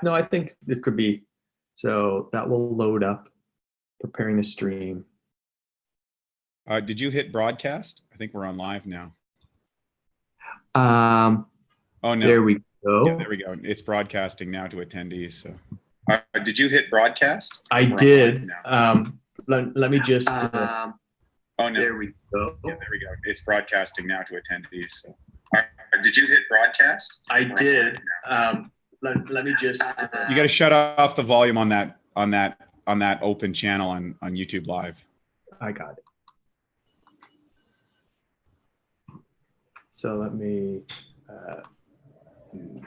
No, I think it could be. So that will load up, preparing the stream. Did you hit broadcast? I think we're on live now. Oh, no. There we go. Yeah, there we go. It's broadcasting now to attendees. So, did you hit broadcast? I did. Let me just. Oh, no. There we go. Yeah, there we go. It's broadcasting now to attendees. So, did you hit broadcast? I did. Let me just. You got to shut off the volume on that open channel on YouTube Live. I got it. So let me do.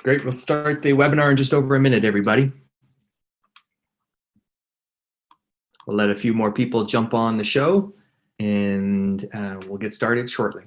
Great, we'll start the webinar in just over a minute, everybody. We'll let a few more people jump on the show, and we'll get started shortly.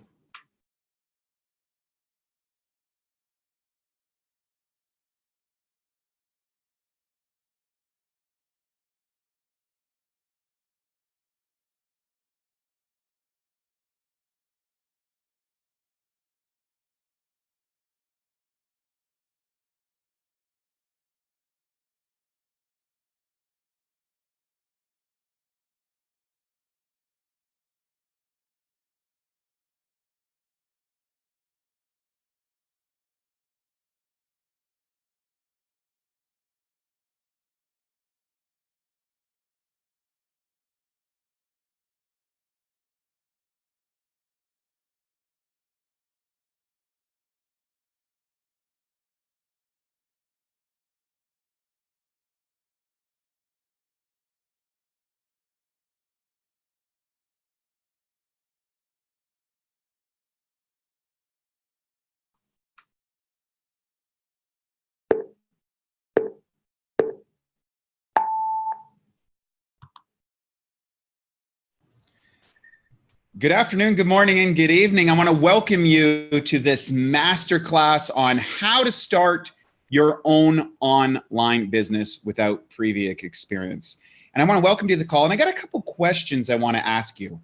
Good afternoon, good morning, and good evening. I want to welcome you to this masterclass on how to start your own online business without previous experience. And I want to welcome you to the call. And I got a couple questions I want to ask you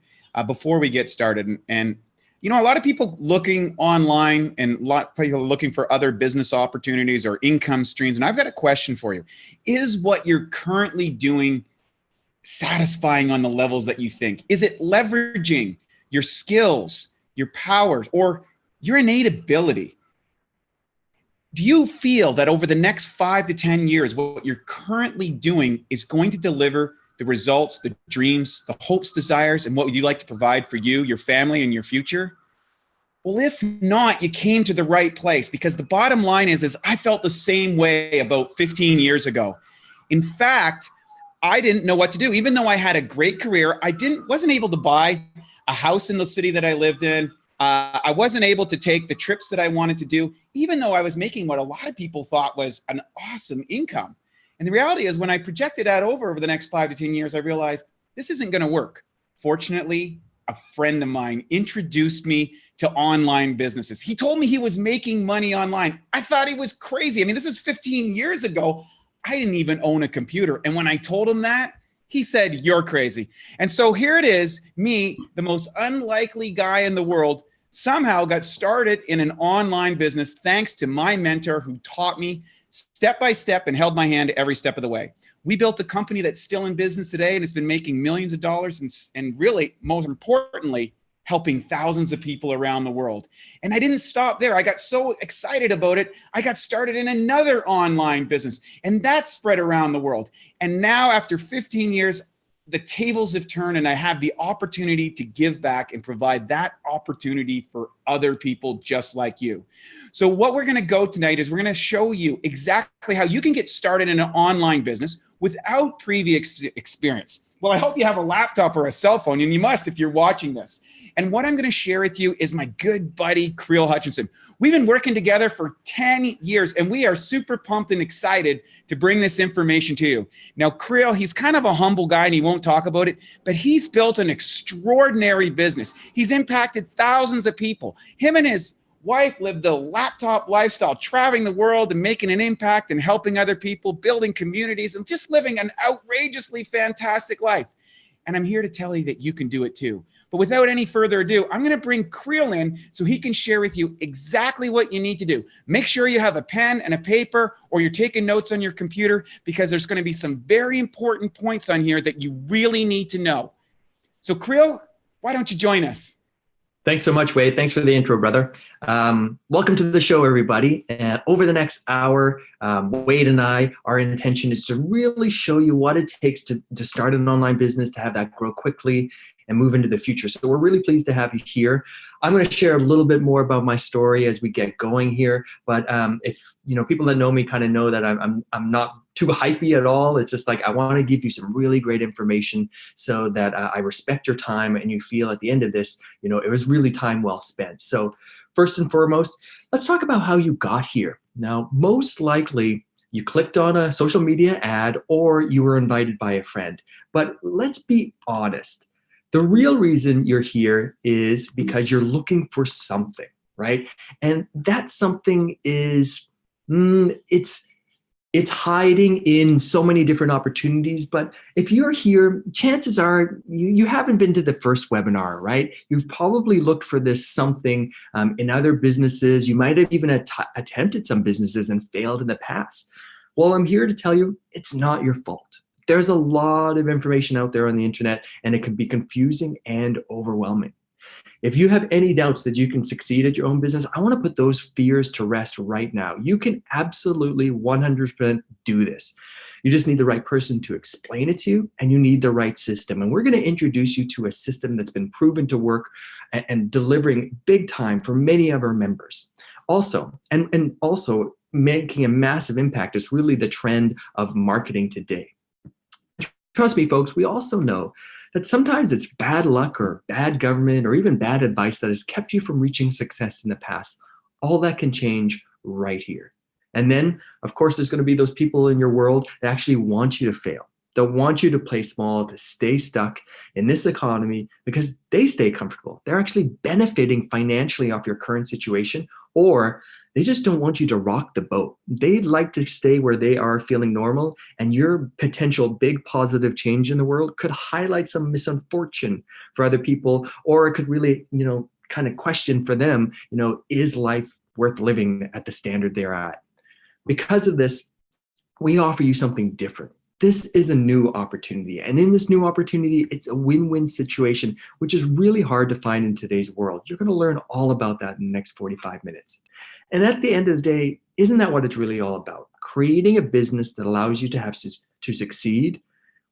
before we get started. And you know, a lot of people looking online and a lot of people looking for other business opportunities or income streams. And I've got a question for you. Is what you're currently doing satisfying on the levels that you think? Is it leveraging your skills, your powers, or your innate ability? Do you feel that over the next 5 to 10 years, what you're currently doing is going to deliver the results, the dreams, the hopes, desires, and what would you like to provide for you, your family, and your future? Well, if not, you came to the right place, because the bottom line is I felt the same way about 15 years ago. In fact, I didn't know what to do. Even though I had a great career, I wasn't able to buy a house in the city that I lived in. I wasn't able to take the trips that I wanted to do, even though I was making what a lot of people thought was an awesome income. And the reality is, when I projected that over the next 5 to 10 years, I realized this isn't going to work. Fortunately, a friend of mine introduced me to online businesses. He told me he was making money online. I thought he was crazy. I mean, this is 15 years ago. I didn't even own a computer. And when I told him that, he said, "You're crazy." And so here it is, me, the most unlikely guy in the world, somehow got started in an online business thanks to my mentor, who taught me step by step and held my hand every step of the way. We built a company that's still in business today, and it's been making millions of dollars and really, most importantly, helping thousands of people around the world. And I didn't stop there. I got so excited about it, I got started in another online business, and that spread around the world. And now, after 15 years, the tables have turned, and I have the opportunity to give back and provide that opportunity for other people just like you. So what we're going to go tonight is we're going to show you exactly how you can get started in an online business without previous experience. Well, I hope you have a laptop or a cell phone, and you must if you're watching this. And what I'm going to share with you is my good buddy, Creel Hutchinson. We've been working together for 10 years, and we are super pumped and excited to bring this information to you. Now, Creel, he's kind of a humble guy, and he won't talk about it, but he's built an extraordinary business. He's impacted thousands of people. Him and his wife lived the laptop lifestyle, traveling the world and making an impact and helping other people, building communities, and just living an outrageously fantastic life. And I'm here to tell you that you can do it too. But without any further ado, I'm going to bring Creel in so he can share with you exactly what you need to do. Make sure you have a pen and a paper, or you're taking notes on your computer, because there's going to be some very important points on here that you really need to know. So Creel, why don't you join us? Thanks so much, Wade. Thanks for the intro, brother. Welcome to the show, everybody. Over the next hour, Wade and I, our intention is to really show you what it takes to start an online business, to have that grow quickly and move into the future. So we're really pleased to have you here. I'm going to share a little bit more about my story as we get going here. But if people that know me kind of know that I'm not too hypey at all. It's just like I want to give you some really great information so that I respect your time and you feel at the end of this, it was really time well spent. So first and foremost, let's talk about how you got here. Now, most likely you clicked on a social media ad or you were invited by a friend. But let's be honest. The real reason you're here is because you're looking for something, right? And that something is, it's hiding in so many different opportunities. But if you're here, chances are you haven't been to the first webinar, right? You've probably looked for this something in other businesses. You might have even attempted some businesses and failed in the past. Well, I'm here to tell you it's not your fault. There's a lot of information out there on the internet, and it can be confusing and overwhelming. If you have any doubts that you can succeed at your own business, I want to put those fears to rest right now. You can absolutely 100% do this. You just need the right person to explain it to you, and you need the right system. And we're going to introduce you to a system that's been proven to work and delivering big time for many of our members. Also, and also making a massive impact is really the trend of marketing today. Trust me, folks, we also know that sometimes it's bad luck or bad government or even bad advice that has kept you from reaching success in the past. All that can change right here. And then, of course, there's going to be those people in your world that actually want you to fail. They'll want you to play small, to stay stuck in this economy because they stay comfortable. They're actually benefiting financially off your current situation, or they just don't want you to rock the boat. They'd like to stay where they are feeling normal, and your potential big positive change in the world could highlight some misfortune for other people, or it could really, kind of question for them, is life worth living at the standard they're at? Because of this, we offer you something different. This is a new opportunity. And in this new opportunity, it's a win-win situation, which is really hard to find in today's world. You're going to learn all about that in the next 45 minutes. And at the end of the day, isn't that what it's really all about? Creating a business that allows you to succeed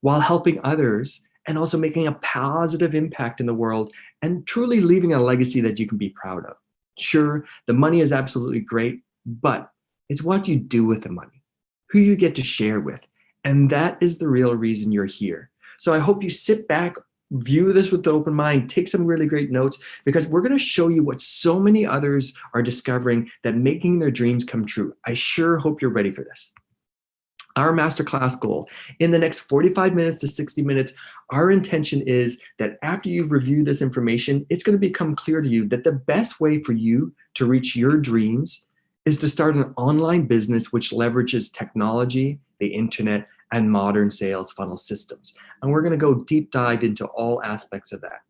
while helping others and also making a positive impact in the world and truly leaving a legacy that you can be proud of. Sure, the money is absolutely great, but it's what you do with the money, who you get to share with. And that is the real reason you're here. So I hope you sit back, view this with an open mind, take some really great notes, because we're going to show you what so many others are discovering, that making their dreams come true. I sure hope you're ready for this. Our masterclass goal in the next 45 minutes to 60 minutes, our intention is that after you've reviewed this information, it's going to become clear to you that the best way for you to reach your dreams is to start an online business which leverages technology, the internet, and modern sales funnel systems. And we're going to go deep dive into all aspects of that.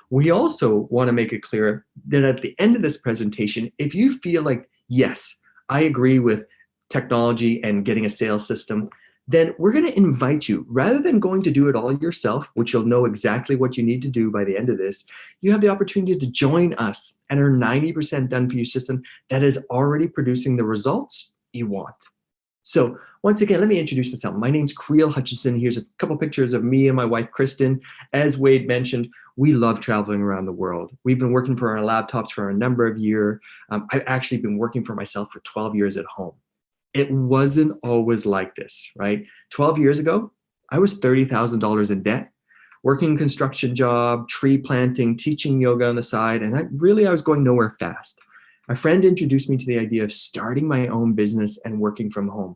We also want to make it clear that at the end of this presentation, if you feel like, yes, I agree with technology and getting a sales system, then we're going to invite you, rather than going to do it all yourself, which you'll know exactly what you need to do by the end of this, you have the opportunity to join us and our 90% done for you system that is already producing the results you want. So once again, let me introduce myself. My name's Creel Hutchinson. Here's a couple pictures of me and my wife, Kristen. As Wade mentioned, we love traveling around the world. We've been working for our laptops for a number of years. I've actually been working for myself for 12 years at home. It wasn't always like this, right? 12 years ago, I was $30,000 in debt, working construction job, tree planting, teaching yoga on the side, and I was going nowhere fast. A friend introduced me to the idea of starting my own business and working from home.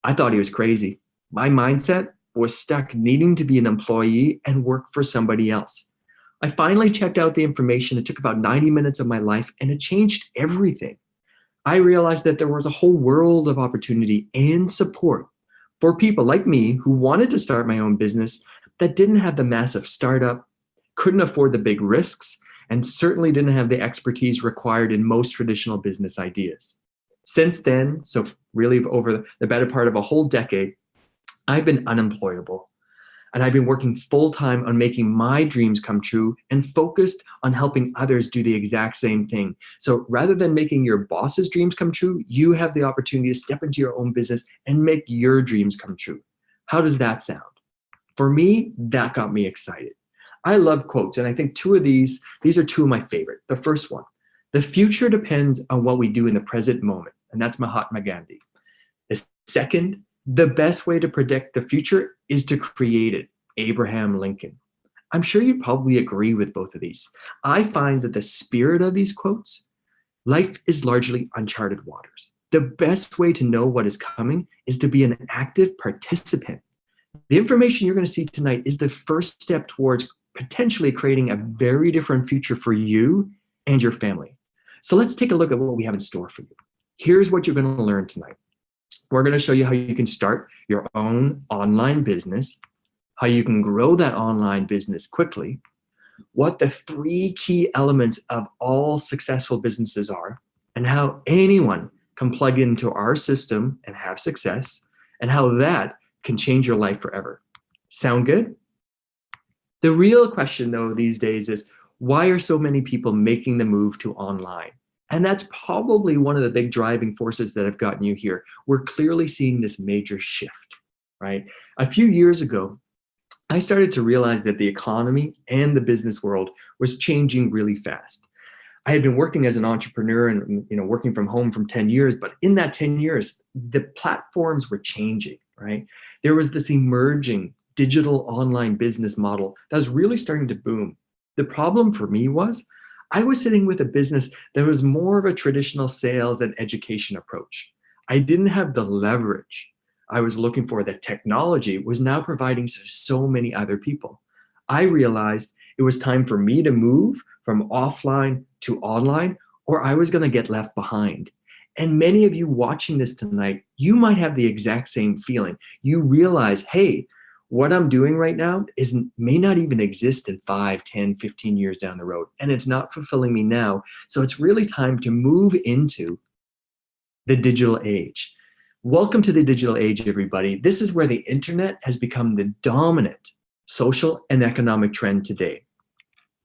I thought he was crazy. My mindset was stuck needing to be an employee and work for somebody else. I finally checked out the information. It took about 90 minutes of my life, and it changed everything. I realized that there was a whole world of opportunity and support for people like me who wanted to start my own business that didn't have the massive startup, couldn't afford the big risks, and certainly didn't have the expertise required in most traditional business ideas. Since then, so really over the better part of a whole decade, I've been unemployable. And I've been working full time on making my dreams come true and focused on helping others do the exact same thing. So rather than making your boss's dreams come true, you have the opportunity to step into your own business and make your dreams come true. How does that sound? For me, that got me excited. I love quotes, and I think these are two of my favorite. The first one, the future depends on what we do in the present moment, and that's Mahatma Gandhi. The second, the best way to predict the future is to create it, Abraham Lincoln. I'm sure you'd probably agree with both of these. I find that the spirit of these quotes, life is largely uncharted waters. The best way to know what is coming is to be an active participant. The information you're going to see tonight is the first step towards potentially creating a very different future for you and your family. So let's take a look at what we have in store for you. Here's what you're going to learn tonight. We're going to show you how you can start your own online business, how you can grow that online business quickly, what the 3 key elements of all successful businesses are, and how anyone can plug into our system and have success, and how that can change your life forever. Sound good? The real question, though, these days is, why are so many people making the move to online? And that's probably one of the big driving forces that have gotten you here. We're clearly seeing this major shift, right? A few years ago, I started to realize that the economy and the business world was changing really fast. I had been working as an entrepreneur and working from home for 10 years, but in that 10 years, the platforms were changing, right? There was this emerging digital online business model that was really starting to boom. The problem for me was I was sitting with a business that was more of a traditional sales and education approach. I didn't have the leverage I was looking for that technology was now providing so many other people. I realized it was time for me to move from offline to online, or I was going to get left behind. And many of you watching this tonight, you might have the exact same feeling. You realize, hey, what I'm doing right now may not even exist in 5, 10, 15 years down the road. And it's not fulfilling me now. So it's really time to move into the digital age. Welcome to the digital age, everybody. This is where the internet has become the dominant social and economic trend today.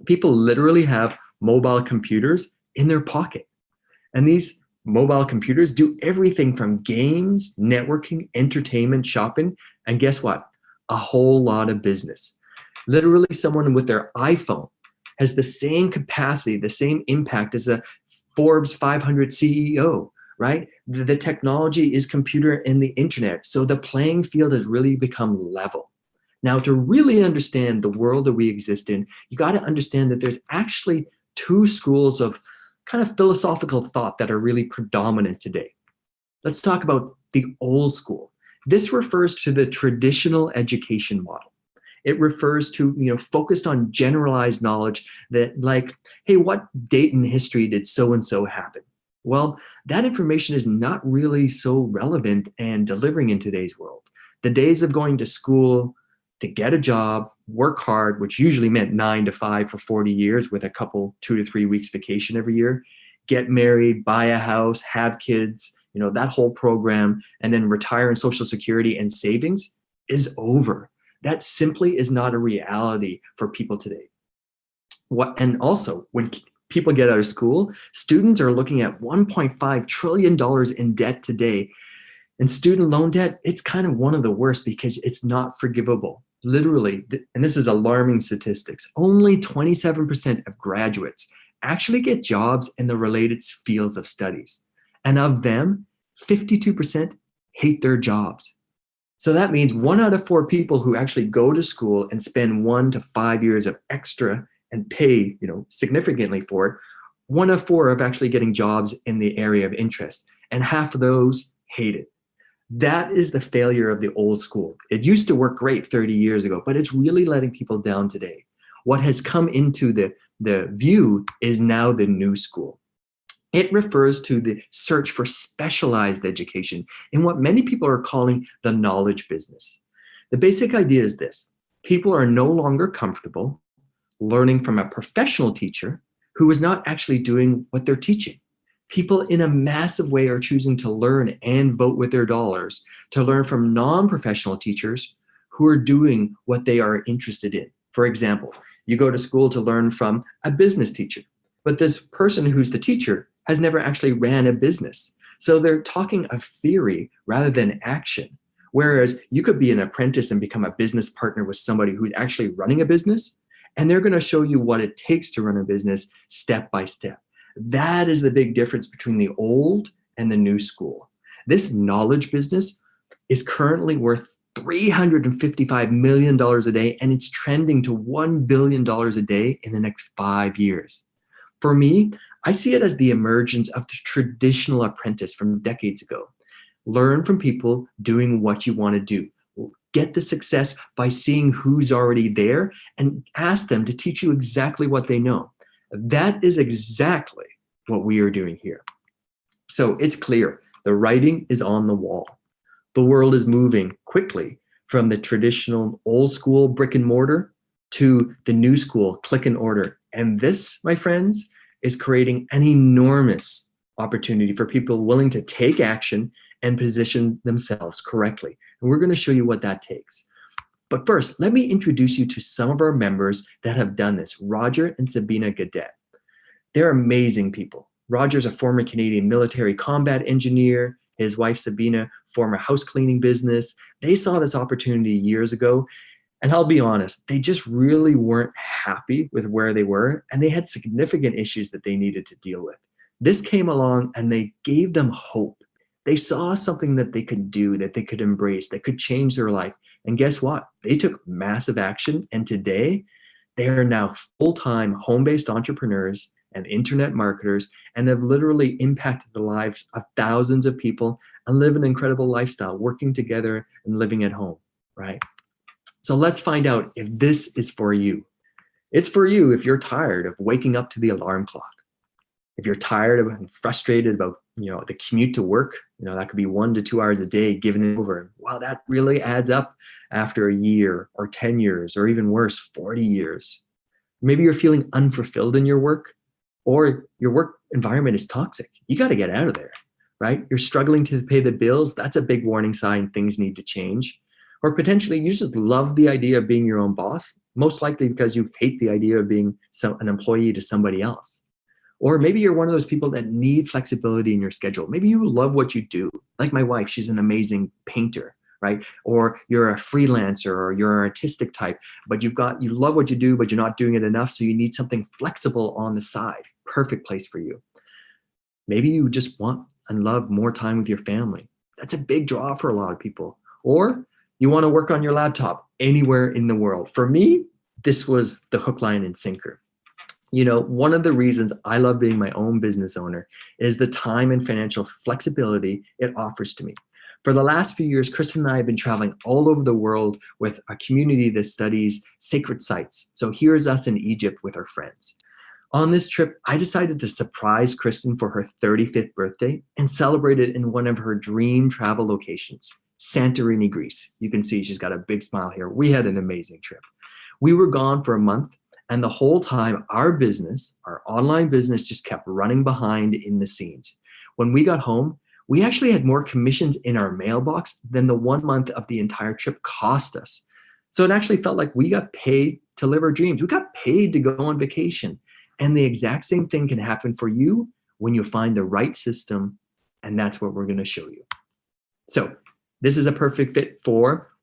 People literally have mobile computers in their pocket. And these mobile computers do everything from games, networking, entertainment, shopping, and guess what? A whole lot of business. Literally, someone with their iPhone has the same capacity, the same impact as a Forbes 500 CEO, right? The technology is computer and the internet. So the playing field has really become level. Now, to really understand the world that we exist in, you got to understand that there's actually 2 schools of kind of philosophical thought that are really predominant today. Let's talk about the old school. This refers to the traditional education model. It refers to, focused on generalized knowledge that like, hey, what date in history did so-and-so happen? Well, that information is not really so relevant and delivering in today's world. The days of going to school to get a job, work hard, which usually meant 9 to 5 for 40 years with a couple 2 to 3 weeks vacation every year, get married, buy a house, have kids, that whole program, and then retire in Social Security and savings is over. That simply is not a reality for people today. And also, when people get out of school, students are looking at $1.5 trillion in debt today. And student loan debt, it's kind of one of the worst because it's not forgivable. Literally, and this is alarming statistics, only 27% of graduates actually get jobs in the related fields of studies. And of them, 52% hate their jobs. So that means 1 out of 4 people who actually go to school and spend 1 to 5 years of extra and pay, significantly for it, 1 of 4 are actually getting jobs in the area of interest, and half of those hate it. That is the failure of the old school. It used to work great 30 years ago, but it's really letting people down today. What has come into the view is now the new school. It refers to the search for specialized education in what many people are calling the knowledge business. The basic idea is this: people are no longer comfortable learning from a professional teacher who is not actually doing what they're teaching. People in a massive way are choosing to learn and vote with their dollars to learn from non-professional teachers who are doing what they are interested in. For example, you go to school to learn from a business teacher, but this person who's the teacher has never actually ran a business. So they're talking of theory rather than action. Whereas you could be an apprentice and become a business partner with somebody who's actually running a business, and they're going to show you what it takes to run a business step by step. That is the big difference between the old and the new school. This knowledge business is currently worth $355 million a day, and it's trending to $1 billion a day in the next 5 years. For me, I see it as the emergence of the traditional apprentice from decades ago. Learn from people doing what you want to do. Get the success by seeing who's already there and ask them to teach you exactly what they know. That is exactly what we are doing here. So it's clear, the writing is on the wall. The world is moving quickly from the traditional old school brick and mortar to the new school click and order. And this, my friends, is creating an enormous opportunity for people willing to take action and position themselves correctly. And we're going to show you what that takes. But first, let me introduce you to some of our members that have done this, Roger and Sabina Gadet. They're amazing people. Roger's a former Canadian military combat engineer. His wife, Sabina, former house cleaning business. They saw this opportunity years ago. And I'll be honest, they just really weren't happy with where they were, and they had significant issues that they needed to deal with. This came along and they gave them hope. They saw something that they could do, that they could embrace, that could change their life. And guess what? They took massive action, and today they are now full-time home-based entrepreneurs and internet marketers, and have literally impacted the lives of thousands of people and live an incredible lifestyle, working together and living at home, right? So let's find out if this is for you. It's for you if you're tired of waking up to the alarm clock. If you're tired of and frustrated about, the commute to work, that could be 1 to 2 hours a day given over. Wow, that really adds up after a year or 10 years, or even worse, 40 years. Maybe you're feeling unfulfilled in your work, or your work environment is toxic. You got to get out of there, right? You're struggling to pay the bills. That's a big warning sign things need to change. Or potentially you just love the idea of being your own boss, most likely because you hate the idea of being an employee to somebody else. Or maybe you're one of those people that need flexibility in your schedule. Maybe you love what you do. Like my wife, she's an amazing painter, right? Or you're a freelancer, or you're an artistic type, but you love what you do, but you're not doing it enough. So you need something flexible on the side. Perfect place for you. Maybe you just want and love more time with your family. That's a big draw for a lot of people. Or you want to work on your laptop anywhere in the world. For me, this was the hook, line, and sinker. One of the reasons I love being my own business owner is the time and financial flexibility it offers to me. For the last few years, Kristen and I have been traveling all over the world with a community that studies sacred sites. So here's us in Egypt with our friends. On this trip, I decided to surprise Kristen for her 35th birthday and celebrate it in one of her dream travel locations, Santorini, Greece. You can see she's got a big smile here. We had an amazing trip. We were gone for a month, and the whole time our online business just kept running behind in the scenes. When we got home, we actually had more commissions in our mailbox than the 1 month of the entire trip cost us. So it actually felt like we got paid to live our dreams. We got paid to go on vacation. And the exact same thing can happen for you when you find the right system, and that's what we're going to show you. So this is a perfect fit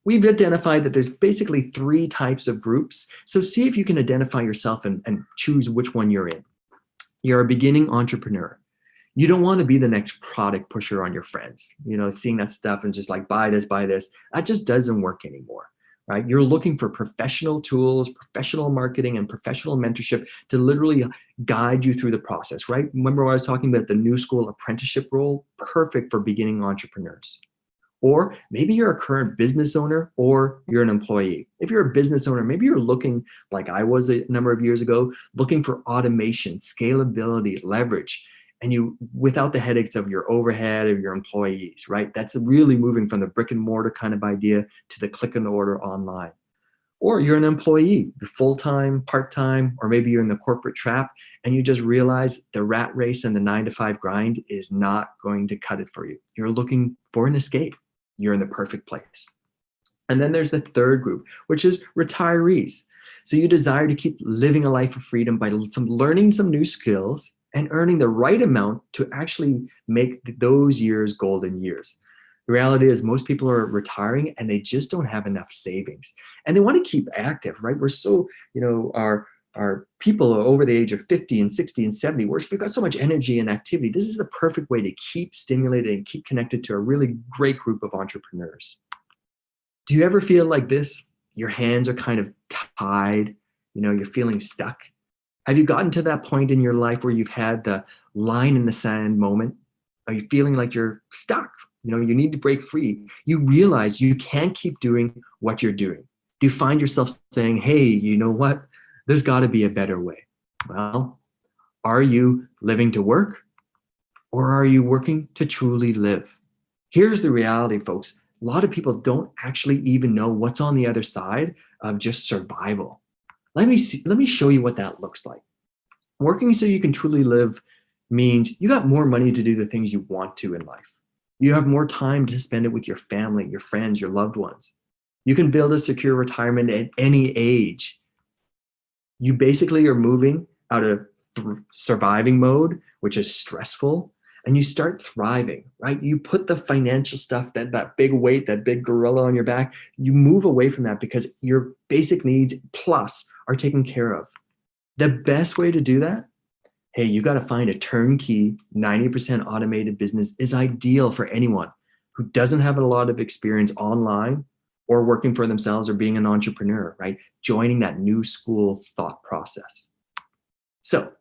we've identified that there's basically 3 types of groups. So see if you can identify yourself and choose which one you're in. You're a beginning entrepreneur. You don't want to be the next product pusher on your friends, seeing that stuff and just like, buy this, buy this. That just doesn't work anymore, right? You're looking for professional tools, professional marketing, and professional mentorship to literally guide you through the process, right? Remember when I was talking about the new school apprenticeship role? Perfect for beginning entrepreneurs. Or maybe you're a current business owner or you're an employee. If you're a business owner, maybe you're looking, like I was a number of years ago, looking for automation, scalability, leverage, and you without the headaches of your overhead or your employees, right? That's really moving from the brick and mortar kind of idea to the click and order online. Or you're an employee, you're full-time, part-time, or maybe you're in the corporate trap and you just realize the rat race and the 9 to 5 grind is not going to cut it for you. You're looking for an escape. You're in the perfect place. And then there's the third group, which is retirees. So you desire to keep living a life of freedom by learning some new skills and earning the right amount to actually make those years golden years. The reality is most people are retiring and they just don't have enough savings. And they want to keep active, right? We're so, our people are over the age of 50 and 60 and 70. We've got so much energy and activity. This is the perfect way to keep stimulated and keep connected to a really great group of entrepreneurs. Do you ever feel like this? Your hands are kind of tied, you're feeling stuck. Have you gotten to that point in your life where you've had the line in the sand moment? Are you feeling like you're stuck? You need to break free. You realize you can't keep doing what you're doing. Do you find yourself saying, hey, you know what? There's got to be a better way. Well, are you living to work or are you working to truly live? Here's the reality, folks. A lot of people don't actually even know what's on the other side of just survival. Let me show you what that looks like. Working so you can truly live means you got more money to do the things you want to in life. You have more time to spend it with your family, your friends, your loved ones. You can build a secure retirement at any age. You basically are moving out of surviving mode, which is stressful, and you start thriving, right? You put the financial stuff, that big weight, that big gorilla on your back, you move away from that because your basic needs plus are taken care of. The best way to do that, hey, you got to find a turnkey, 90% automated business is ideal for anyone who doesn't have a lot of experience online or working for themselves or being an entrepreneur, right? Joining that new school thought process. So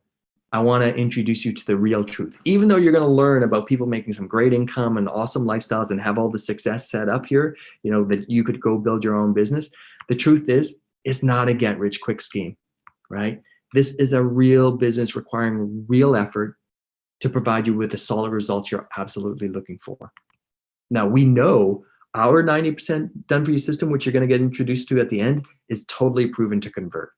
I want to introduce you to the real truth. Even though you're going to learn about people making some great income and awesome lifestyles and have all the success set up here, that you could go build your own business. The truth is, it's not a get rich quick scheme, right? This is a real business requiring real effort to provide you with the solid results you're absolutely looking for. Now, we know our 90% done for you system, which you're going to get introduced to at the end, is totally proven to convert.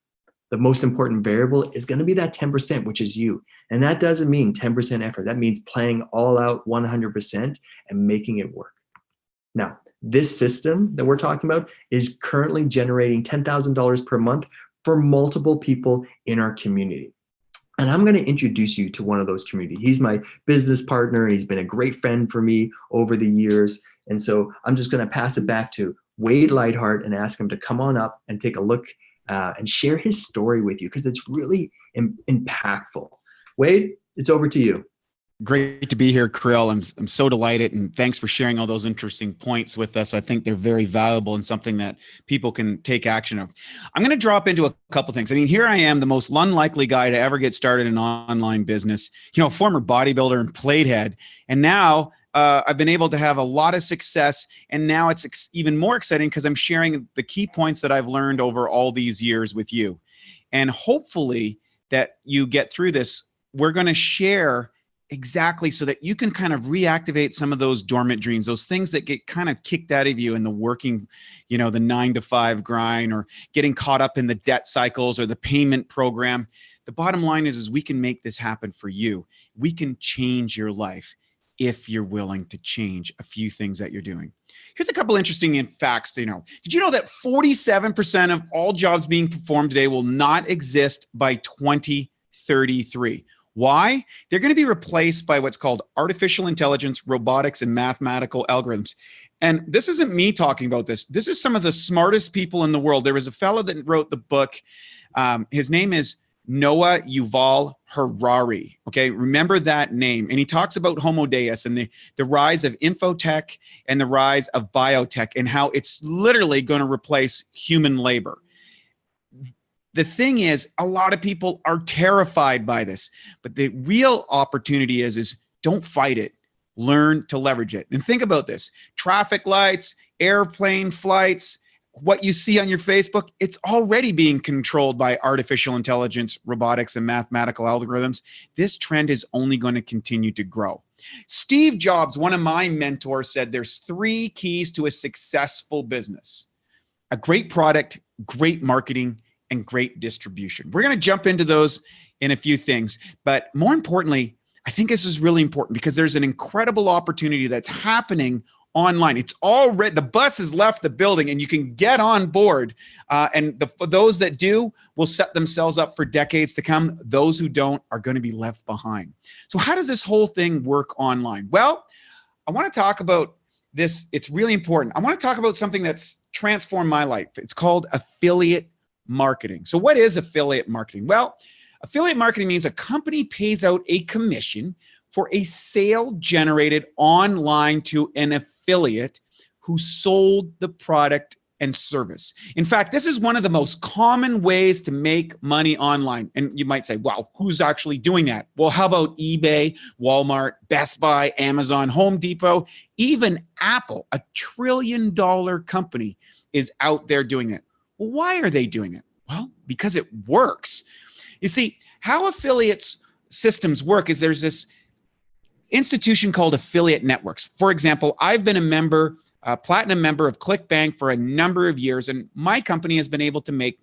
The most important variable is going to be that 10%, which is you. And that doesn't mean 10% effort. That means playing all out 100% and making it work. Now, this system that we're talking about is currently generating $10,000 per month for multiple people in our community. And I'm going to introduce you to one of those communities. He's my business partner. He's been a great friend for me over the years. And so I'm just going to pass it back to Wade Lightheart and ask him to come on up and take a look and share his story with you because it's really impactful. Wade, it's over to you. Great to be here, Krill. I'm so delighted, and thanks for sharing all those interesting points with us. I think they're very valuable and something that people can take action of. I'm going to drop into a couple things. I mean, here I am, the most unlikely guy to ever get started in online business, former bodybuilder and plate head. And now I've been able to have a lot of success. And now it's even more exciting because I'm sharing the key points that I've learned over all these years with you. And hopefully that you get through this. We're going to share exactly so that you can kind of reactivate some of those dormant dreams, those things that get kind of kicked out of you in the working, the 9-to-5 grind or getting caught up in the debt cycles or the payment program. The bottom line is we can make this happen for you. We can change your life if you're willing to change a few things that you're doing. Here's a couple interesting facts to know. Did you know that 47% of all jobs being performed today will not exist by 2033? Why? They're going to be replaced by what's called artificial intelligence, robotics, and mathematical algorithms. And this isn't me talking about this. This is some of the smartest people in the world. There was a fellow that wrote the book. His name is Noah Yuval Harari. Okay, remember that name. And he talks about Homo Deus and the rise of infotech and the rise of biotech and how it's literally going to replace human labor. The thing is, a lot of people are terrified by this, but the real opportunity is don't fight it. Learn to leverage it. And think about this: traffic lights, airplane flights, what you see on your Facebook, it's already being controlled by artificial intelligence, robotics, and mathematical algorithms. This trend is only going to continue to grow. Steve Jobs, one of my mentors, said there's 3 keys to a successful business: a great product, great marketing, and great distribution. We're going to jump into those in a few things, but more importantly, I think this is really important because there's an incredible opportunity that's happening online. It's already, the bus has left the building and you can get on board. For those that do will set themselves up for decades to come. Those who don't are going to be left behind. So how does this whole thing work online? Well, I want to talk about this. It's really important. I want to talk about something that's transformed my life. It's called affiliate marketing. So what is affiliate marketing? Well, affiliate marketing means a company pays out a commission for a sale generated online to an affiliate who sold the product and service. In fact, this is one of the most common ways to make money online. And you might say, wow, who's actually doing that? Well, how about eBay, Walmart, Best Buy, Amazon, Home Depot, even Apple, a $1 trillion company, is out there doing it. Well, why are they doing it? Well, because it works. You see, how affiliates systems work is there's this institution called affiliate networks. For example, I've been a platinum member of ClickBank for a number of years, and my company has been able to make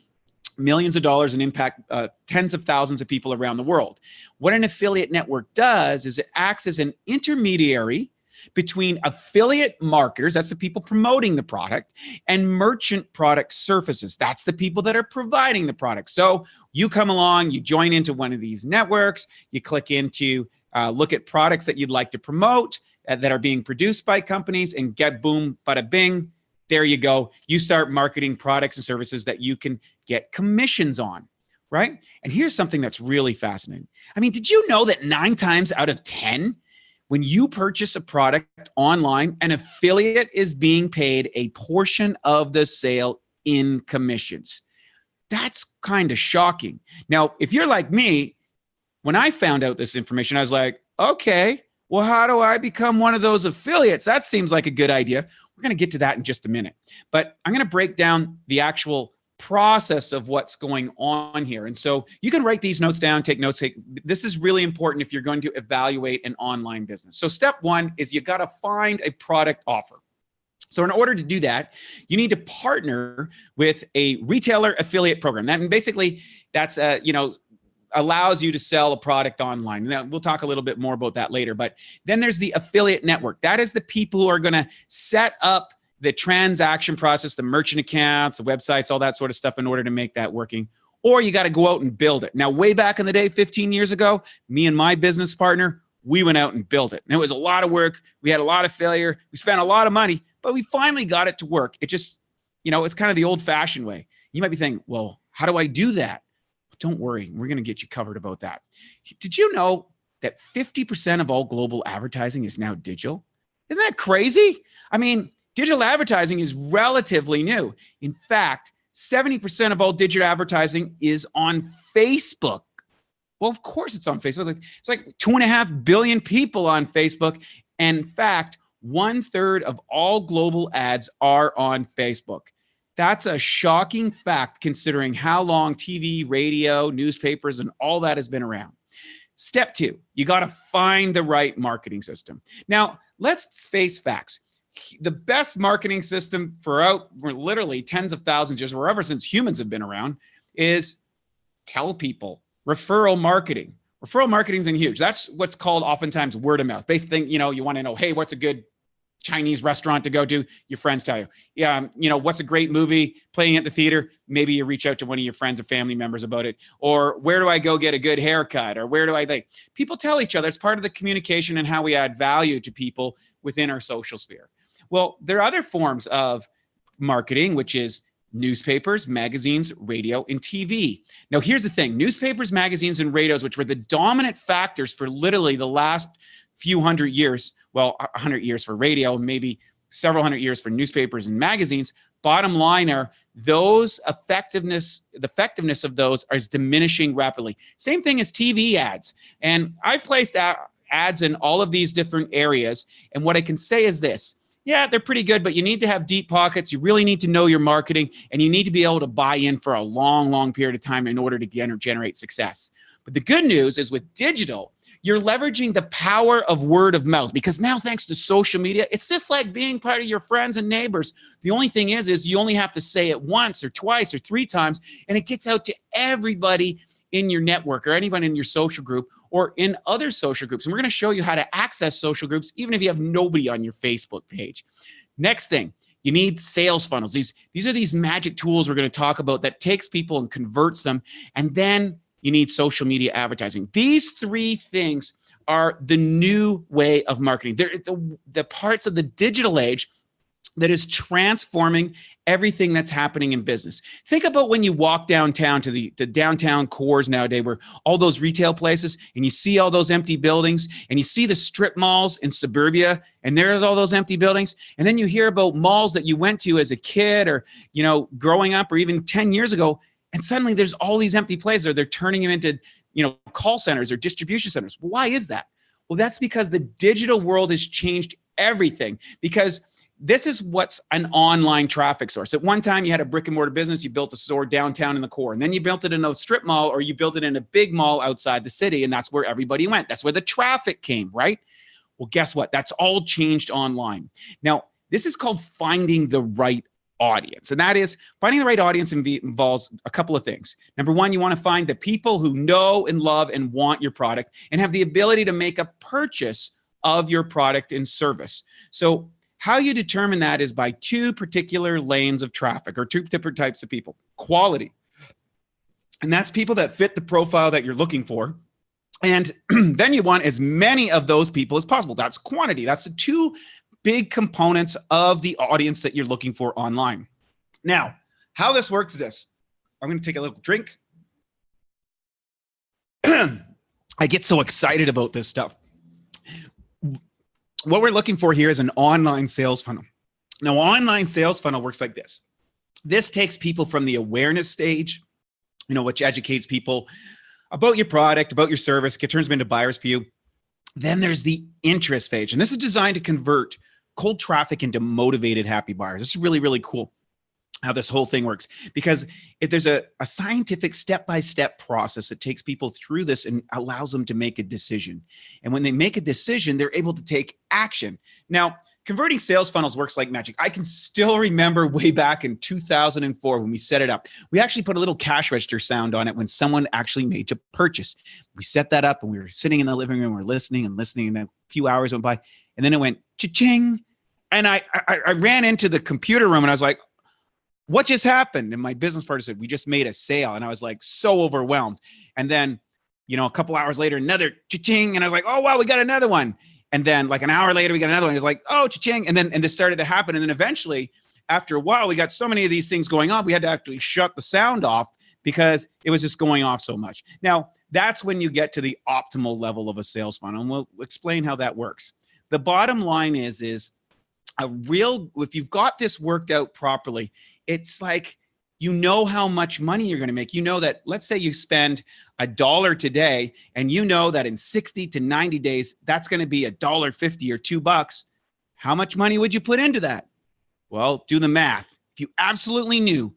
millions of dollars and impact tens of thousands of people around the world. What an affiliate network does is it acts as an intermediary between affiliate marketers, that's the people promoting the product, and merchant product surfaces. That's the people that are providing the product. So you come along, you join into one of these networks, you click into look at products that you'd like to promote that are being produced by companies, and get boom, bada bing, there you go. You start marketing products and services that you can get commissions on, right? And here's something that's really fascinating. I mean, did you know that 9 times out of 10, when you purchase a product online, an affiliate is being paid a portion of the sale in commissions? That's kind of shocking. Now, if you're like me, when I found out this information, I was like, okay, well, how do I become one of those affiliates? That seems like a good idea. We're going to get to that in just a minute. But I'm going to break down the actual process of what's going on here. And so you can write these notes down, take notes. This is really important if you're going to evaluate an online business. So step 1 is you got to find a product offer. So in order to do that, you need to partner with a retailer affiliate program. And basically that's, allows you to sell a product online. Now, we'll talk a little bit more about that later. But then there's the affiliate network. That is the people who are going to set up the transaction process, the merchant accounts, the websites, all that sort of stuff in order to make that working. Or you got to go out and build it. Now, way back in the day, 15 years ago, me and my business partner, we went out and built it. And it was a lot of work. We had a lot of failure. We spent a lot of money, but we finally got it to work. It just, it's kind of the old fashioned way. You might be thinking, well, how do I do that? Don't worry, we're going to get you covered about that. Did you know that 50% of all global advertising is now digital? Isn't that crazy? I mean, digital advertising is relatively new. In fact, 70% of all digital advertising is on Facebook. Well, of course it's on Facebook. It's like 2.5 billion people on Facebook. And in fact, 1/3 of all global ads are on Facebook. That's a shocking fact considering how long TV, radio, newspapers, and all that has been around. Step 2, you got to find the right marketing system. Now, let's face facts. The best marketing system for literally tens of thousands years, or ever since humans have been around, is tell people. Referral marketing. Referral marketing has been huge. That's what's called oftentimes word of mouth. Basically, you want to know, hey, what's a good Chinese restaurant to go to? Your friends tell you. Yeah, what's a great movie playing at the theater? Maybe you reach out to one of your friends or family members about it. Or where do I go get a good haircut? Or where do I people tell each other. It's part of the communication and how we add value to people within our social sphere. Well, there are other forms of marketing, which is Newspapers, magazines, radio, and TV. Now, here's the thing. Newspapers, magazines, and radios, which were the dominant factors for literally the last few hundred years, well, 100 years for radio, maybe several hundred years for newspapers and magazines, bottom line are the effectiveness of those is diminishing rapidly. Same thing as TV ads. And I've placed ads in all of these different areas. And what I can say is this. Yeah, they're pretty good, but you need to have deep pockets. You really need to know your marketing, and you need to be able to buy in for a long, long period of time in order to generate success. But the good news is with digital, you're leveraging the power of word of mouth, because now, thanks to social media, it's just like being part of your friends and neighbors. The only thing is you only have to say it once or twice or 3 times, and it gets out to everybody in your network or anyone in your social group or in other social groups. And we're going to show you how to access social groups, even if you have nobody on your Facebook page. Next thing, you need sales funnels. These are these magic tools we're going to talk about that takes people and converts them. And then you need social media advertising. These 3 things are the new way of marketing. They're the parts of the digital age that is transforming everything that's happening in business. Think about when you walk downtown to the downtown cores nowadays, where all those retail places, and you see all those empty buildings, and you see the strip malls in suburbia, and there's all those empty buildings. And then you hear about malls that you went to as a kid or, growing up or even 10 years ago. And suddenly there's all these empty places, or they're turning them into, call centers or distribution centers. Why is that? Well, that's because the digital world has changed everything, because this is what's an online traffic source. At one time, you had a brick and mortar business. You built a store downtown in the core, and then you built it in a strip mall, or you built it in a big mall outside the city, and that's where everybody went. That's where the traffic came, right? Well, guess what? That's all changed online. Now, this is called finding the right audience. And that is, finding the right audience involves a couple of things. Number one, you want to find the people who know and love and want your product and have the ability to make a purchase of your product and service. So how you determine that is by 2 particular lanes of traffic, or 2 different types of people. Quality. And that's people that fit the profile that you're looking for. And then you want as many of those people as possible. That's quantity. That's the 2 big components of the audience that you're looking for online. Now, how this works is this. I'm going to take a little drink. I get so excited about this stuff. What we're looking for here is an online sales funnel. Now, online sales funnel works like this. This takes people from the awareness stage, which educates people about your product, about your service, turns them into buyers for you. Then there's the interest stage. And this is designed to convert cold traffic into motivated, happy buyers. This is really, really cool how this whole thing works, because if there's a scientific step-by-step process that takes people through this and allows them to make a decision. And when they make a decision, they're able to take action. Now, converting sales funnels works like magic. I can still remember way back in 2004 when we set it up. We actually put a little cash register sound on it when someone actually made a purchase. We set that up and we were sitting in the living room, we're listening, and a few hours went by, and then it went cha-ching. And I ran into the computer room and I was like, what just happened? And my business partner said, we just made a sale. And I was like, so overwhelmed. And then, a couple hours later, another cha-ching. And I was like, oh, wow, we got another one. And then like an hour later, we got another one. It was like, oh, cha-ching. And this started to happen. And then eventually, after a while, we got so many of these things going on, we had to actually shut the sound off because it was just going off so much. Now, that's when you get to the optimal level of a sales funnel. And we'll explain how that works. The bottom line is if you've got this worked out properly, it's like, how much money you're going to make. That, let's say you spend $1 today, and that in 60 to 90 days, that's going to be $1.50 or $2. How much money would you put into that? Well, do the math. If you absolutely knew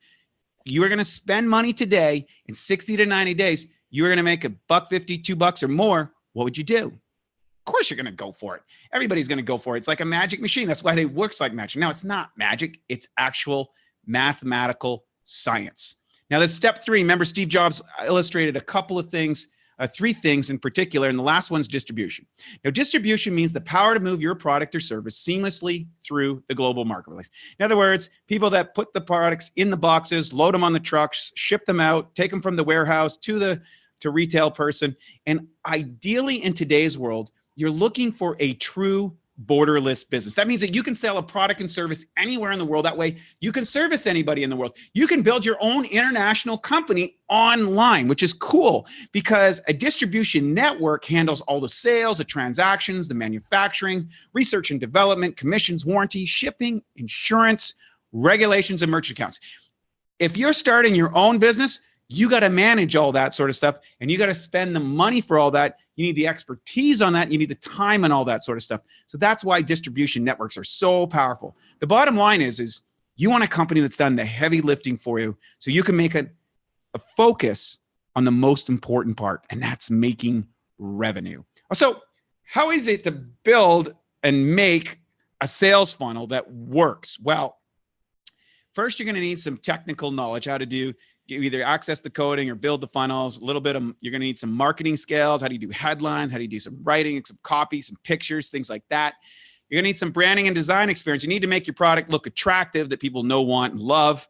you were going to spend money today, in 60 to 90 days, you were going to make $1.50, $2 or more, what would you do? Of course you're going to go for it. Everybody's going to go for it. It's like a magic machine. That's why it works like magic. Now, it's not magic. It's actual mathematical science. Now, there's step 3. Remember, Steve Jobs illustrated a couple of things, 3 things in particular, and the last one's distribution. Now, distribution means the power to move your product or service seamlessly through the global marketplace. In other words, people that put the products in the boxes, load them on the trucks, ship them out, take them from the warehouse to retail person. And ideally, in today's world, you're looking for a true borderless business. That means that you can sell a product and service anywhere in the world. That way you can service anybody in the world. You can build your own international company online, which is cool because a distribution network handles all the sales, the transactions, the manufacturing, research and development, commissions, warranty, shipping, insurance, regulations, and merchant accounts. If you're starting your own business, you got to manage all that sort of stuff, and you got to spend the money for all that. You need the expertise on that. You need the time and all that sort of stuff. So that's why distribution networks are so powerful. The bottom line is you want a company that's done the heavy lifting for you so you can make a focus on the most important part, and that's making revenue. So how is it to build and make a sales funnel that works? Well, first, you're going to need some technical knowledge, how to do you either access the coding or build the funnels. A little bit of, you're going to need some marketing skills. How do you do headlines? How do you do some writing, some copy, some pictures, things like that. You're going to need some branding and design experience. You need to make your product look attractive that people know, want, and love.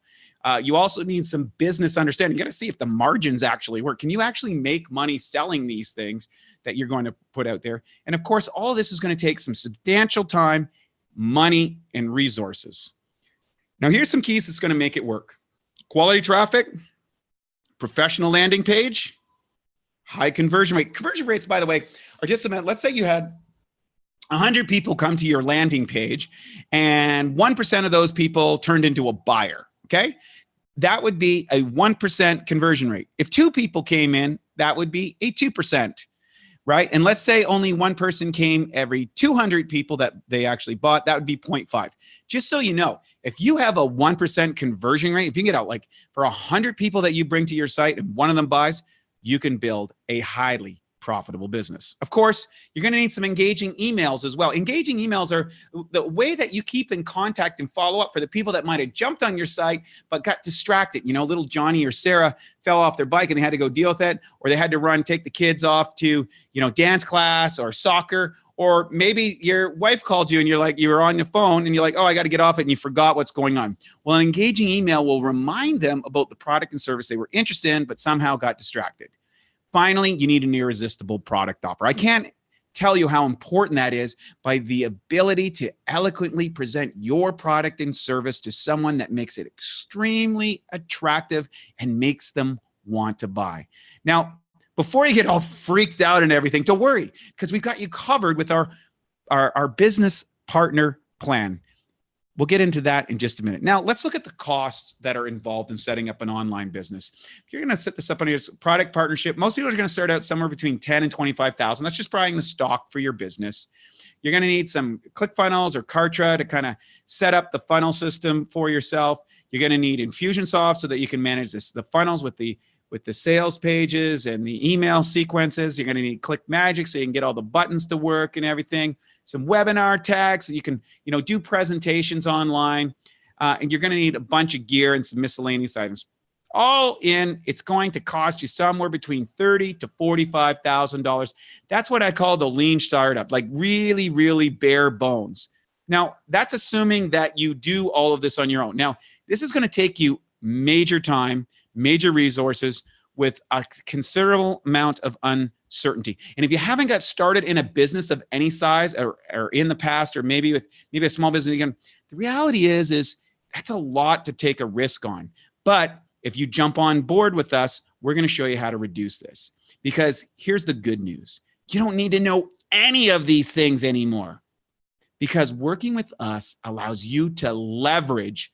You also need some business understanding. You got to see if the margins actually work. Can you actually make money selling these things that you're going to put out there? And of course, all of this is going to take some substantial time, money, and resources. Now, here's some keys that's going to make it work. Quality traffic, professional landing page, high conversion rate. Conversion rates, by the way, are just a minute. Let's say you had 100 people come to your landing page and 1% of those people turned into a buyer, okay? That would be a 1% conversion rate. If 2 people came in, that would be a 2%, right? And let's say only 1 person came every 200 people that they actually bought, that would be 0.5. Just so you know, if you have a 1% conversion rate, if you can get out like for 100 people that you bring to your site and one of them buys, you can build a highly profitable business. Of course, you're going to need some engaging emails as well. Engaging emails are the way that you keep in contact and follow up for the people that might have jumped on your site but got distracted. You know, little Johnny or Sarah fell off their bike and they had to go deal with it, or they had to run, take the kids off to, you know, dance class or soccer. Or maybe your wife called you and you're like, you were on the phone and you're like, oh, I got to get off it, and you forgot what's going on. Well, an engaging email will remind them about the product and service they were interested in, but somehow got distracted. Finally, you need an irresistible product offer. I can't tell you how important that is by the ability to eloquently present your product and service to someone that makes it extremely attractive and makes them want to buy. Now, before you get all freaked out and everything, don't worry, because we've got you covered with our business partner plan. We'll get into that in just a minute. Now, let's look at the costs that are involved in setting up an online business. If you're going to set this up on your product partnership, most people are going to start out somewhere between $10,000 and $25,000. That's just buying the stock for your business. You're going to need some ClickFunnels or Kartra to kind of set up the funnel system for yourself. You're going to need Infusionsoft so that you can manage the funnels with the sales pages and the email sequences. You're going to need ClickMagick so you can get all the buttons to work and everything. Some webinar tags so you can, do presentations online. And you're going to need a bunch of gear and some miscellaneous items. All in, it's going to cost you somewhere between $30,000 to $45,000. That's what I call the lean startup, like really, really bare bones. Now, that's assuming that you do all of this on your own. Now, this is going to take you major time, major resources with a considerable amount of uncertainty. And if you haven't got started in a business of any size or in the past, or maybe a small business again, the reality is that's a lot to take a risk on. But if you jump on board with us, we're going to show you how to reduce this. Because here's the good news. You don't need to know any of these things anymore. Because working with us allows you to leverage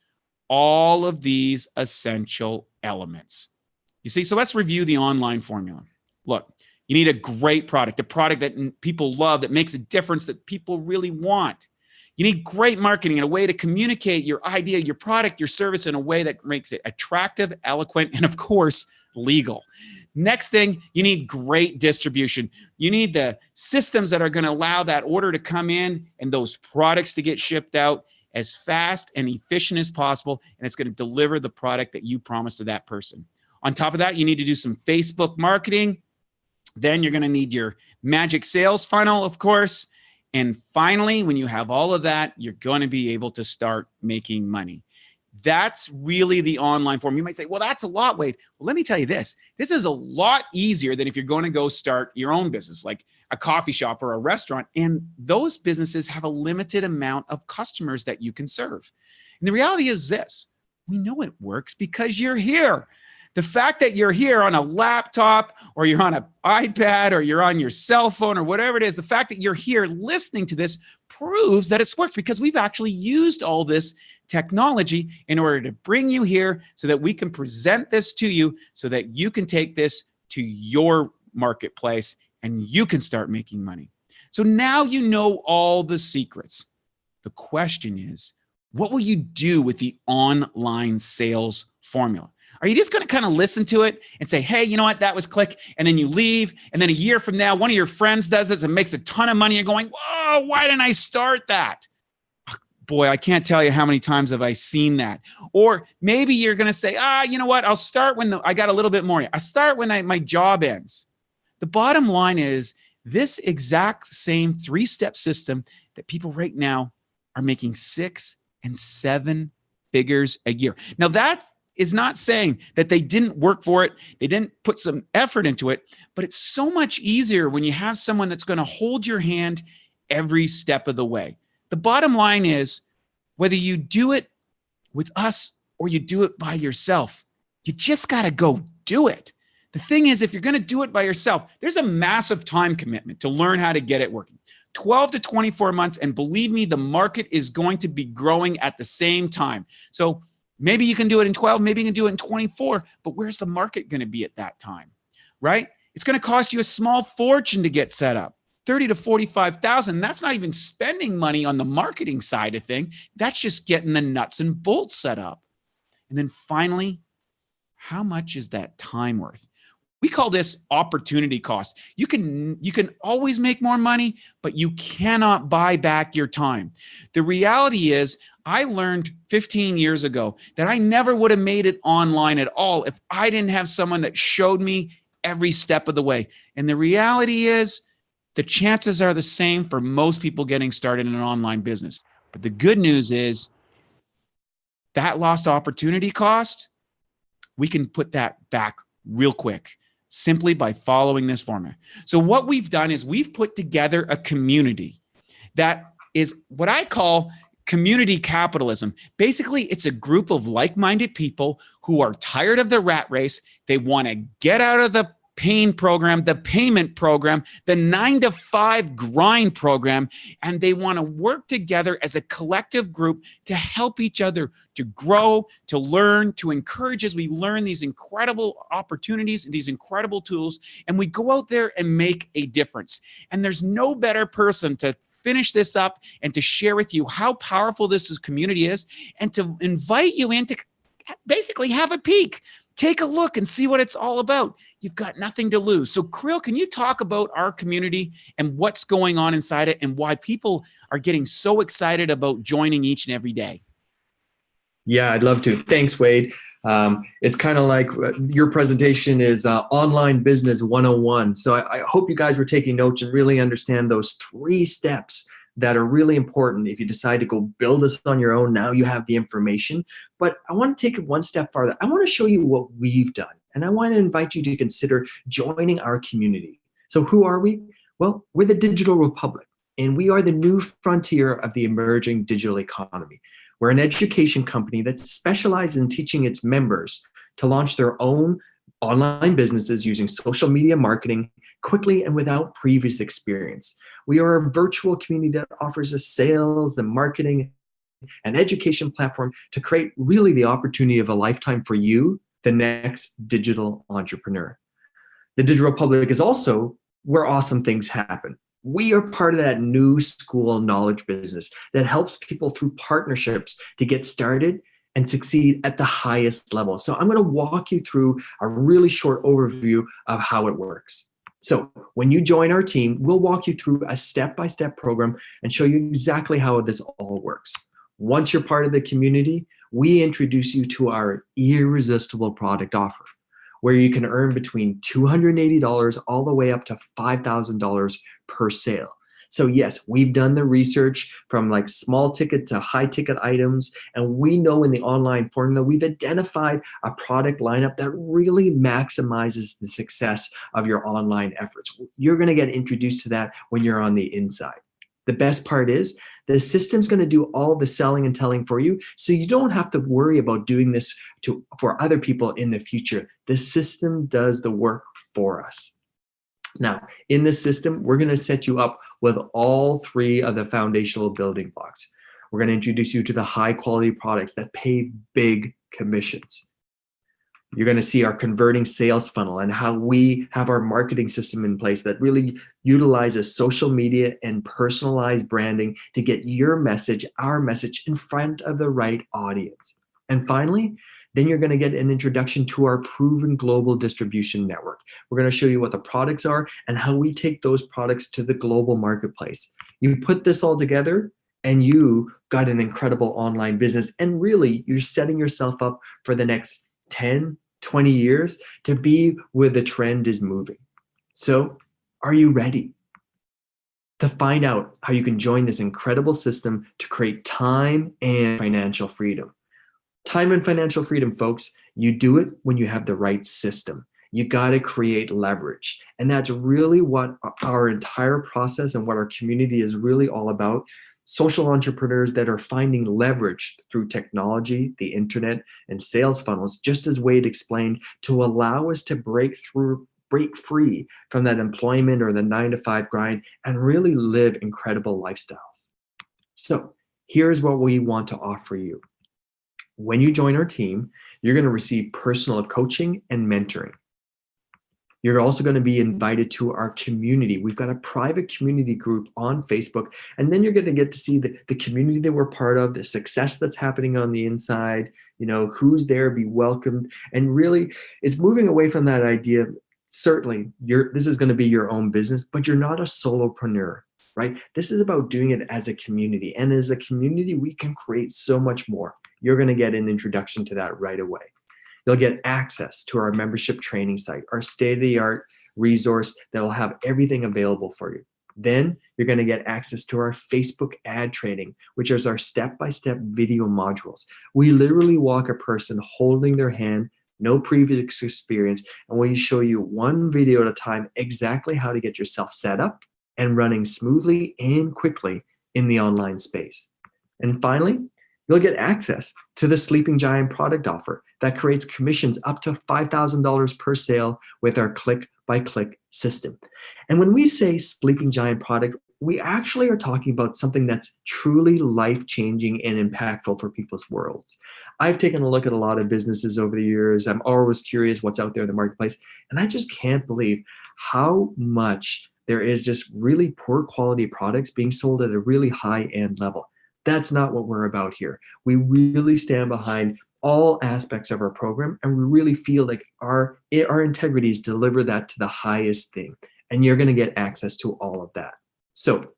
all of these essential elements. You see, so let's review the online formula. Look, you need a great product, a product that people love, that makes a difference, that people really want. You need great marketing and a way to communicate your idea, your product, your service in a way that makes it attractive, eloquent, and of course, legal. Next thing, you need great distribution. You need the systems that are going to allow that order to come in and those products to get shipped out as fast and efficient as possible, and it's going to deliver the product that you promised to that person. On top of that, you need to do some Facebook marketing. Then you're going to need your magic sales funnel, of course. And finally, when you have all of that, you're going to be able to start making money. That's really the online form. You might say, well, that's a lot, Wade. Well, let me tell you this. This is a lot easier than if you're going to go start your own business. Like a coffee shop or a restaurant, and those businesses have a limited amount of customers that you can serve. And the reality is this: we know it works because you're here. The fact that you're here on a laptop, or you're on an iPad, or you're on your cell phone, or whatever it is, the fact that you're here listening to this proves that it's worked, because we've actually used all this technology in order to bring you here so that we can present this to you, so that you can take this to your marketplace and you can start making money. So now you know all the secrets. The question is, what will you do with the online sales formula? Are you just going to kind of listen to it and say, hey, you know what, that was click, and then you leave, and then a year from now, one of your friends does this and makes a ton of money, and you're going, whoa, why didn't I start that? Boy, I can't tell you how many times have I seen that. Or maybe you're going to say, you know what, I'll start when I got a little bit more. I start when my job ends. The bottom line is, this exact same 3-step system that people right now are making 6 and 7 figures a year. Now, that is not saying that they didn't work for it, they didn't put some effort into it, but it's so much easier when you have someone that's going to hold your hand every step of the way. The bottom line is, whether you do it with us or you do it by yourself, you just got to go do it. The thing is, if you're going to do it by yourself, there's a massive time commitment to learn how to get it working. 12 to 24 months, and believe me, the market is going to be growing at the same time. So maybe you can do it in 12, maybe you can do it in 24, but where's the market going to be at that time, right? It's going to cost you a small fortune to get set up, 30 to 45,000. That's not even spending money on the marketing side of thing. That's just getting the nuts and bolts set up. And then finally, how much is that time worth? We call this opportunity cost. You can always make more money, but you cannot buy back your time. The reality is, I learned 15 years ago that I never would have made it online at all if I didn't have someone that showed me every step of the way. And the reality is, the chances are the same for most people getting started in an online business. But the good news is, that lost opportunity cost, we can put that back real quick, simply by following this formula. So what we've done is we've put together a community that is what I call community capitalism. Basically, it's a group of like-minded people who are tired of the rat race. They want to get out of the pain program, the payment program, the 9-to-5 grind program, and they want to work together as a collective group to help each other to grow, to learn, to encourage as we learn these incredible opportunities, these incredible tools, and we go out there and make a difference. And there's no better person to finish this up and to share with you how powerful this community is, and to invite you in to basically have a peek. Take a look and see what it's all about. You've got nothing to lose. So, Krill, can you talk about our community and what's going on inside it, and why people are getting so excited about joining each and every day? Yeah, I'd love to. Thanks, Wade. It's kind of like your presentation is Online Business 101. So I hope you guys were taking notes and really understand those 3 steps that are really important. If you decide to go build this on your own, now you have the information. But I want to take it one step farther. I want to show you what we've done, and I want to invite you to consider joining our community. So who are we? Well, we're the Digital Republic, and we are the new frontier of the emerging digital economy. We're an education company that specializes in teaching its members to launch their own online businesses using social media marketing quickly and without previous experience. We are a virtual community that offers a sales, the marketing, and education platform to create really the opportunity of a lifetime for you, the next digital entrepreneur. The Digital Republic is also where awesome things happen. We are part of that new school knowledge business that helps people through partnerships to get started and succeed at the highest level. So I'm going to walk you through a really short overview of how it works. So when you join our team, we'll walk you through a step-by-step program and show you exactly how this all works. Once you're part of the community, we introduce you to our irresistible product offer, where you can earn between $280 all the way up to $5,000 per sale. So yes, we've done the research from like small ticket to high ticket items. And we know in the online formula, we've identified a product lineup that really maximizes the success of your online efforts. You're going to get introduced to that when you're on the inside. The best part is the system's going to do all the selling and telling for you. So you don't have to worry about doing this for other people in the future. The system does the work for us. Now, in this system, we're going to set you up with all three of the foundational building blocks. We're going to introduce you to the high quality products that pay big commissions. You're going to see our converting sales funnel and how we have our marketing system in place that really utilizes social media and personalized branding to get your message, our message, in front of the right audience. And finally, then you're going to get an introduction to our proven global distribution network. We're going to show you what the products are and how we take those products to the global marketplace. You put this all together and you got an incredible online business. And really, you're setting yourself up for the next 10, 20 years to be where the trend is moving. So are you ready to find out how you can join this incredible system to create time and financial freedom? Time and financial freedom, folks, you do it when you have the right system. You got to create leverage. And that's really what our entire process and what our community is really all about. Social entrepreneurs that are finding leverage through technology, the internet, and sales funnels, just as Wade explained, to allow us to break free from that employment or the 9-to-5 grind and really live incredible lifestyles. So here's what we want to offer you. When you join our team, you're going to receive personal coaching and mentoring. You're also going to be invited to our community. We've got a private community group on Facebook, and then you're going to get to see the community that we're part of, the success that's happening on the inside, who's there, be welcomed. And really, it's moving away from that idea. Certainly, this is going to be your own business, but you're not a solopreneur, right? This is about doing it as a community. And as a community, we can create so much more. You're going to get an introduction to that right away. You'll get access to our membership training site, our state-of-the-art resource that will have everything available for you. Then you're going to get access to our Facebook ad training, which is our step-by-step video modules. We literally walk a person holding their hand, no previous experience, and we show you one video at a time exactly how to get yourself set up and running smoothly and quickly in the online space. And finally, you'll get access to the Sleeping Giant product offer that creates commissions up to $5,000 per sale with our click-by-click system. And when we say Sleeping Giant product, we actually are talking about something that's truly life-changing and impactful for people's worlds. I've taken a look at a lot of businesses over the years. I'm always curious what's out there in the marketplace, and I just can't believe how much there is just really poor quality products being sold at a really high-end level. That's not what we're about here. We really stand behind all aspects of our program, and we really feel like our integrity is deliver that to the highest thing. And you're going to get access to all of that. So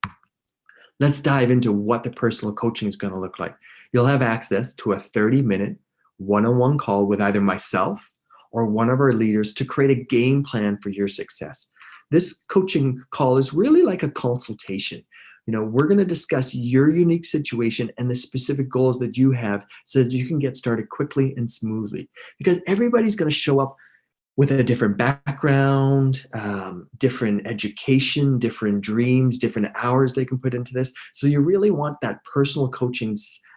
let's dive into what the personal coaching is going to look like. You'll have access to a 30-minute one-on-one call with either myself or one of our leaders to create a game plan for your success. This coaching call is really like a consultation. We're going to discuss your unique situation and the specific goals that you have so that you can get started quickly and smoothly. Because everybody's going to show up with a different background, different education, different dreams, different hours they can put into this. So you really want that personal coaching.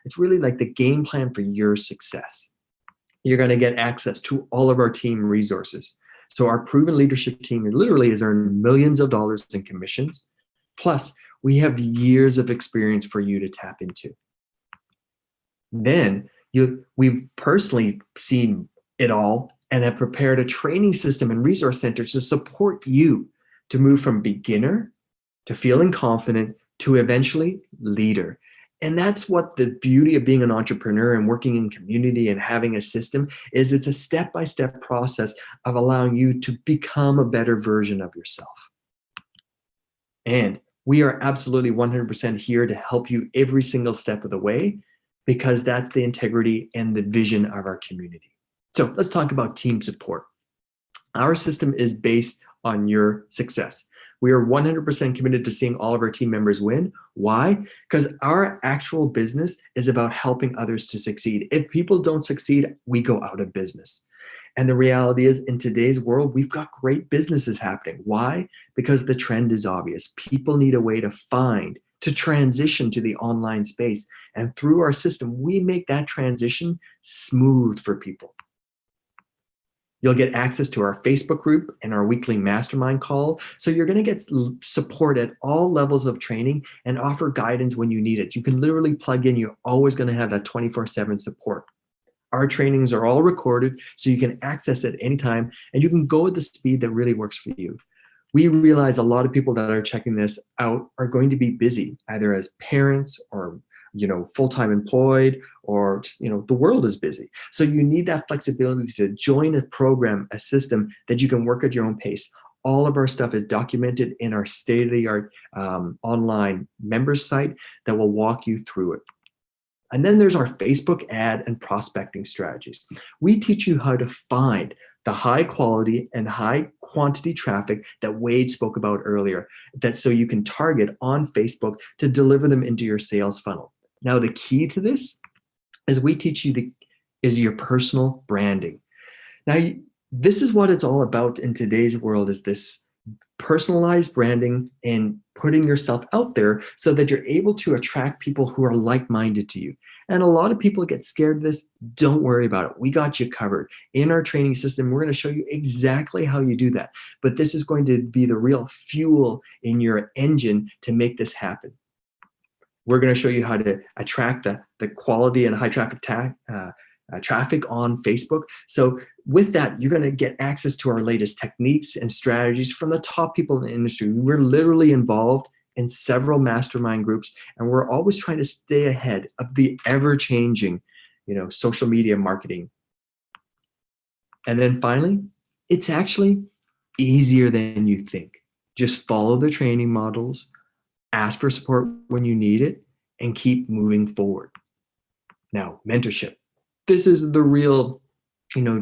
It's really like the game plan for your success. You're going to get access to all of our team resources. So our proven leadership team literally has earned millions of dollars in commissions. Plus, we have years of experience for you to tap into. Then we've personally seen it all and have prepared a training system and resource center to support you to move from beginner to feeling confident to eventually leader. And that's what the beauty of being an entrepreneur and working in community and having a system is. It's a step-by-step process of allowing you to become a better version of yourself. And we are absolutely 100% here to help you every single step of the way, because that's the integrity and the vision of our community. So let's talk about team support. Our system is based on your success. We are 100% committed to seeing all of our team members win. Why? Because our actual business is about helping others to succeed. If people don't succeed, we go out of business. And the reality is, in today's world, we've got great businesses happening. Why? Because the trend is obvious. People need a way to transition to the online space. And through our system, we make that transition smooth for people. You'll get access to our Facebook group and our weekly mastermind call. So you're going to get support at all levels of training and offer guidance when you need it. You can literally plug in. You're always going to have that 24/7 support. Our trainings are all recorded, so you can access it anytime, and you can go at the speed that really works for you. We realize a lot of people that are checking this out are going to be busy, either as parents or full-time employed, or the world is busy. So you need that flexibility to join a program, a system that you can work at your own pace. All of our stuff is documented in our state-of-the-art online members site that will walk you through it. And then there's our Facebook ad and prospecting strategies. We teach you how to find the high quality and high quantity traffic that Wade spoke about earlier, so you can target on Facebook to deliver them into your sales funnel. Now, the key to this is we teach you is your personal branding. Now, this is what it's all about in today's world, is this personalized branding and putting yourself out there so that you're able to attract people who are like-minded to you. And a lot of people get scared of this. Don't worry about it. We got you covered. In our training system, we're going to show you exactly how you do that. But this is going to be the real fuel in your engine to make this happen. We're going to show you how to attract the quality and high traffic traffic on Facebook. So with that, you're going to get access to our latest techniques and strategies from the top people in the industry. We're literally involved in several mastermind groups, and we're always trying to stay ahead of the ever-changing, social media marketing. And then finally, it's actually easier than you think. Just follow the training models, ask for support when you need it, and keep moving forward. Now, mentorship. This is the real,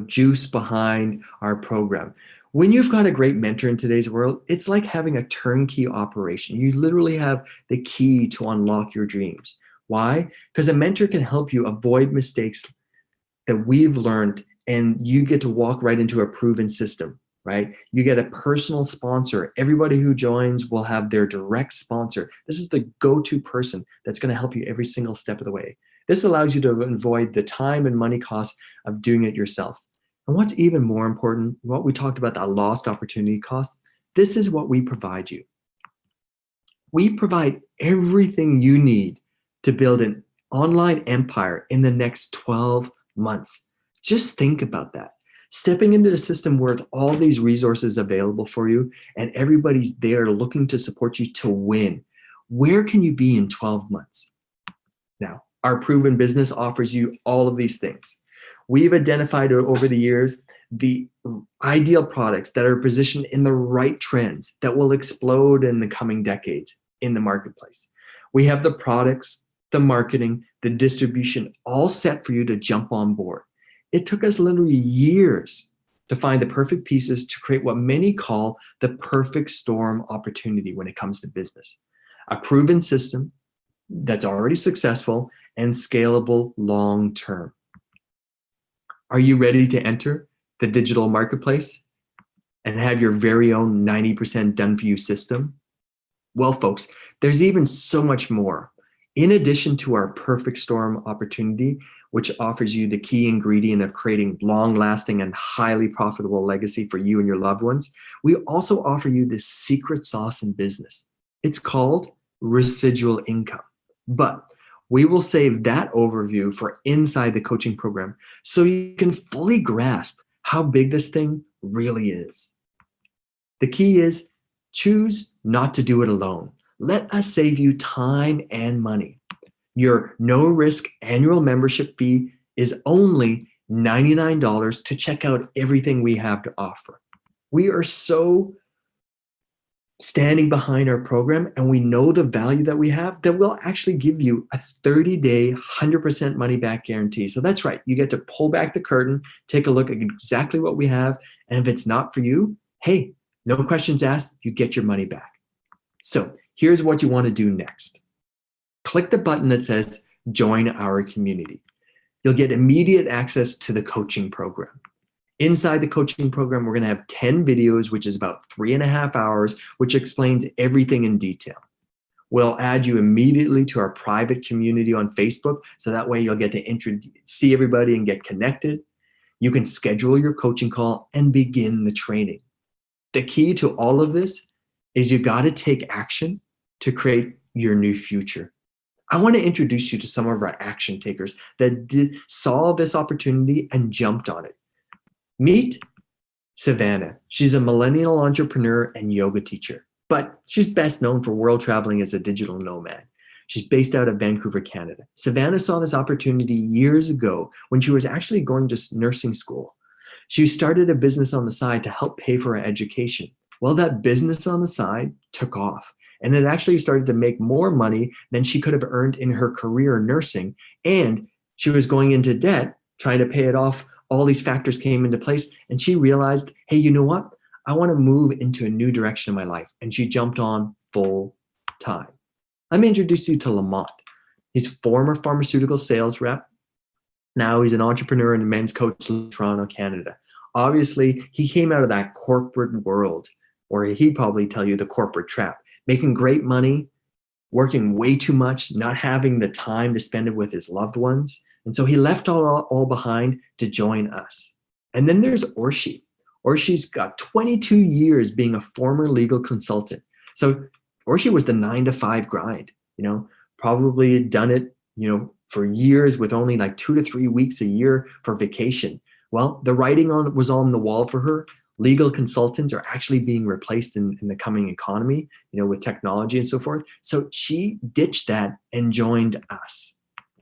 juice behind our program. When you've got a great mentor in today's world, it's like having a turnkey operation. You literally have the key to unlock your dreams. Why? Because a mentor can help you avoid mistakes that we've learned, and you get to walk right into a proven system, right? You get a personal sponsor. Everybody who joins will have their direct sponsor. This is the go-to person that's going to help you every single step of the way. This allows you to avoid the time and money costs of doing it yourself. And what's even more important, what we talked about, that lost opportunity cost, this is what we provide you. We provide everything you need to build an online empire in the next 12 months. Just think about that. Stepping into the system with all these resources available for you, and everybody's there looking to support you to win. Where can you be in 12 months? Now, our proven business offers you all of these things. We've identified over the years the ideal products that are positioned in the right trends that will explode in the coming decades in the marketplace. We have the products, the marketing, the distribution all set for you to jump on board. It took us literally years to find the perfect pieces to create what many call the perfect storm opportunity when it comes to business. A proven system that's already successful and scalable long term. Are you ready to enter the digital marketplace and have your very own 90% done for you system? Well, folks, there's even so much more. In addition to our perfect storm opportunity, which offers you the key ingredient of creating long-lasting and highly profitable legacy for you and your loved ones, we also offer you this secret sauce in business. It's called residual income. But we will save that overview for inside the coaching program so you can fully grasp how big this thing really is. The key is choose not to do it alone. Let us save you time and money. Your no-risk annual membership fee is only $99 to check out everything we have to offer. We are so standing behind our program, and we know the value that we have, that we'll actually give you a 30-day, 100% money-back guarantee. So that's right. You get to pull back the curtain, take a look at exactly what we have, and if it's not for you, hey, no questions asked, you get your money back. So here's what you want to do next. Click the button that says join our community. You'll get immediate access to the coaching program. Inside the coaching program, we're going to have 10 videos, which is about 3.5 hours, which explains everything in detail. We'll add you immediately to our private community on Facebook, so that way you'll get to see everybody and get connected. You can schedule your coaching call and begin the training. The key to all of this is you got to take action to create your new future. I want to introduce you to some of our action takers that saw this opportunity and jumped on it. Meet Savannah. She's a millennial entrepreneur and yoga teacher, but she's best known for world traveling as a digital nomad. She's based out of Vancouver, Canada. Savannah saw this opportunity years ago when she was actually going to nursing school. She started a business on the side to help pay for her education. Well, that business on the side took off, and it actually started to make more money than she could have earned in her career nursing. And she was going into debt, trying to pay it off. All these factors came into place, and she realized, hey, you know what? I want to move into a new direction in my life. And she jumped on full time. Let me introduce you to Lamont. He's former pharmaceutical sales rep. Now he's an entrepreneur and a men's coach in Toronto, Canada. Obviously, he came out of that corporate world, or he'd probably tell you the corporate trap, making great money, working way too much, not having the time to spend it with his loved ones. And so he left all behind to join us. And then there's Orshi. Orshi's got 22 years being a former legal consultant. So Orshi was the 9-to-5 grind, probably done it, for years with only like 2 to 3 weeks a year for vacation. Well, the writing was on the wall for her. Legal consultants are actually being replaced in the coming economy, with technology and so forth. So she ditched that and joined us.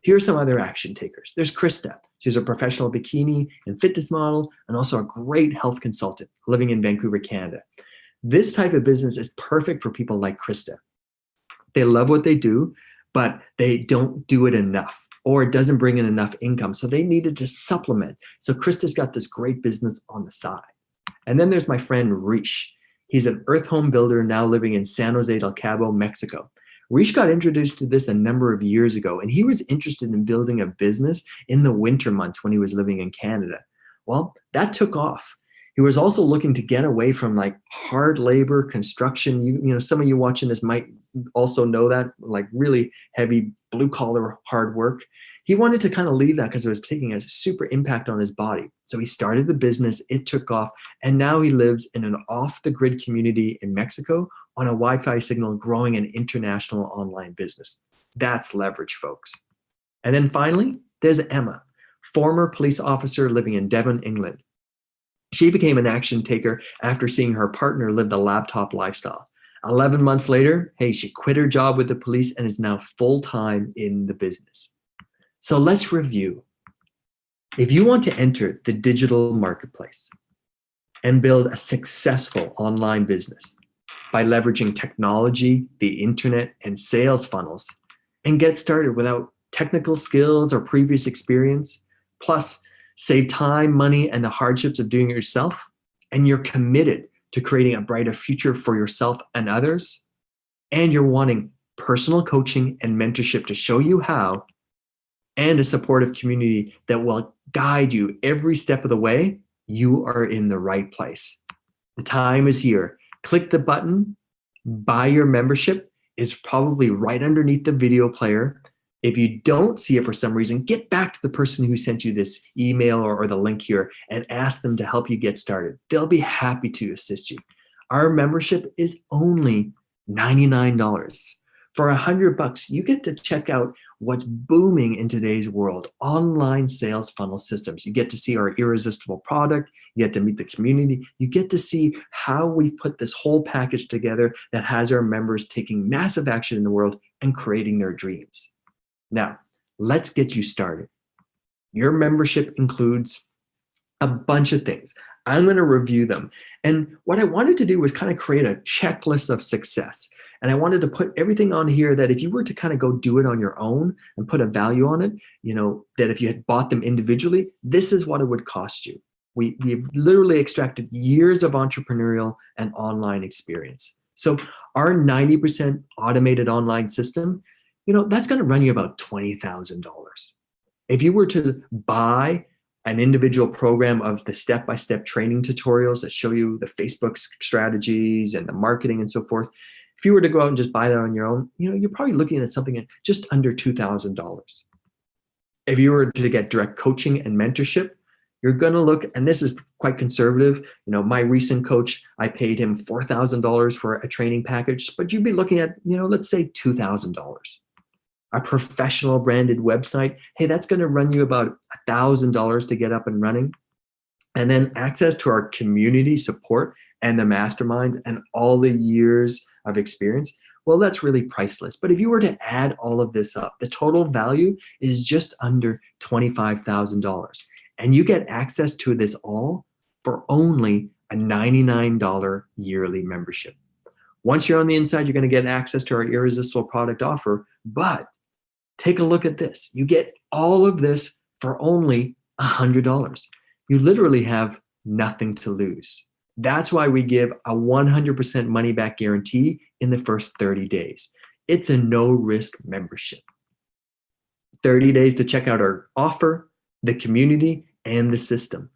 Here are some other action takers. There's Krista. She's a professional bikini and fitness model and also a great health consultant living in Vancouver, Canada. This type of business is perfect for people like Krista. They love what they do, but they don't do it enough, or it doesn't bring in enough income. So they needed to supplement. So Krista's got this great business on the side. And then there's my friend Rish. He's an earth home builder now living in San Jose del Cabo, Mexico. Rish got introduced to this a number of years ago, and he was interested in building a business in the winter months when he was living in Canada. Well, that took off. He was also looking to get away from like hard labor, construction. Some of you watching this might also know that, like really heavy blue collar hard work. He wanted to kind of leave that because it was taking a super impact on his body. So he started the business, it took off, and now he lives in an off-the-grid community in Mexico on a Wi-Fi signal, growing an international online business. That's leverage, folks. And then finally, there's Emma, former police officer living in Devon, England. She became an action taker after seeing her partner live the laptop lifestyle. 11 months later, she quit her job with the police and is now full-time in the business. So let's review. If you want to enter the digital marketplace and build a successful online business by leveraging technology, the internet, and sales funnels, and get started without technical skills or previous experience, plus save time, money, and the hardships of doing it yourself, and you're committed to creating a brighter future for yourself and others, and you're wanting personal coaching and mentorship to show you how, and a supportive community that will guide you every step of the way, you are in the right place. The time is here. Click the button, buy your membership. It's probably right underneath the video player. If you don't see it for some reason, get back to the person who sent you this email or the link here and ask them to help you get started. They'll be happy to assist you. Our membership is only $99. For $100, you get to check out what's booming in today's world, online sales funnel systems. You get to see our irresistible product. You get to meet the community. You get to see how we put this whole package together that has our members taking massive action in the world and creating their dreams. Now, let's get you started. Your membership includes a bunch of things. I'm going to review them. And what I wanted to do was kind of create a checklist of success. And I wanted to put everything on here that if you were to kind of go do it on your own and put a value on it, that if you had bought them individually, this is what it would cost you. We've literally extracted years of entrepreneurial and online experience. So our 90% automated online system, that's going to run you about $20,000. If you were to buy an individual program of the step-by-step training tutorials that show you the Facebook strategies and the marketing and so forth, if you were to go out and just buy that on your own, you're probably looking at something at just under $2,000. If you were to get direct coaching and mentorship, you're going to look, and this is quite conservative. My recent coach, I paid him $4,000 for a training package, but you'd be looking at, let's say $2,000. A professional branded website, hey, that's going to run you about $1,000 to get up and running. And then access to our community support and the masterminds and all the years of experience, well, that's really priceless. But if you were to add all of this up, the total value is just under $25,000. And you get access to this all for only a $99 yearly membership. Once you're on the inside, you're going to get access to our irresistible product offer. But take a look at this. You get all of this for only $100. You literally have nothing to lose. That's why we give a 100% money back guarantee in the first 30 days. It's a no-risk membership. 30 days to check out our offer, the community, and the system.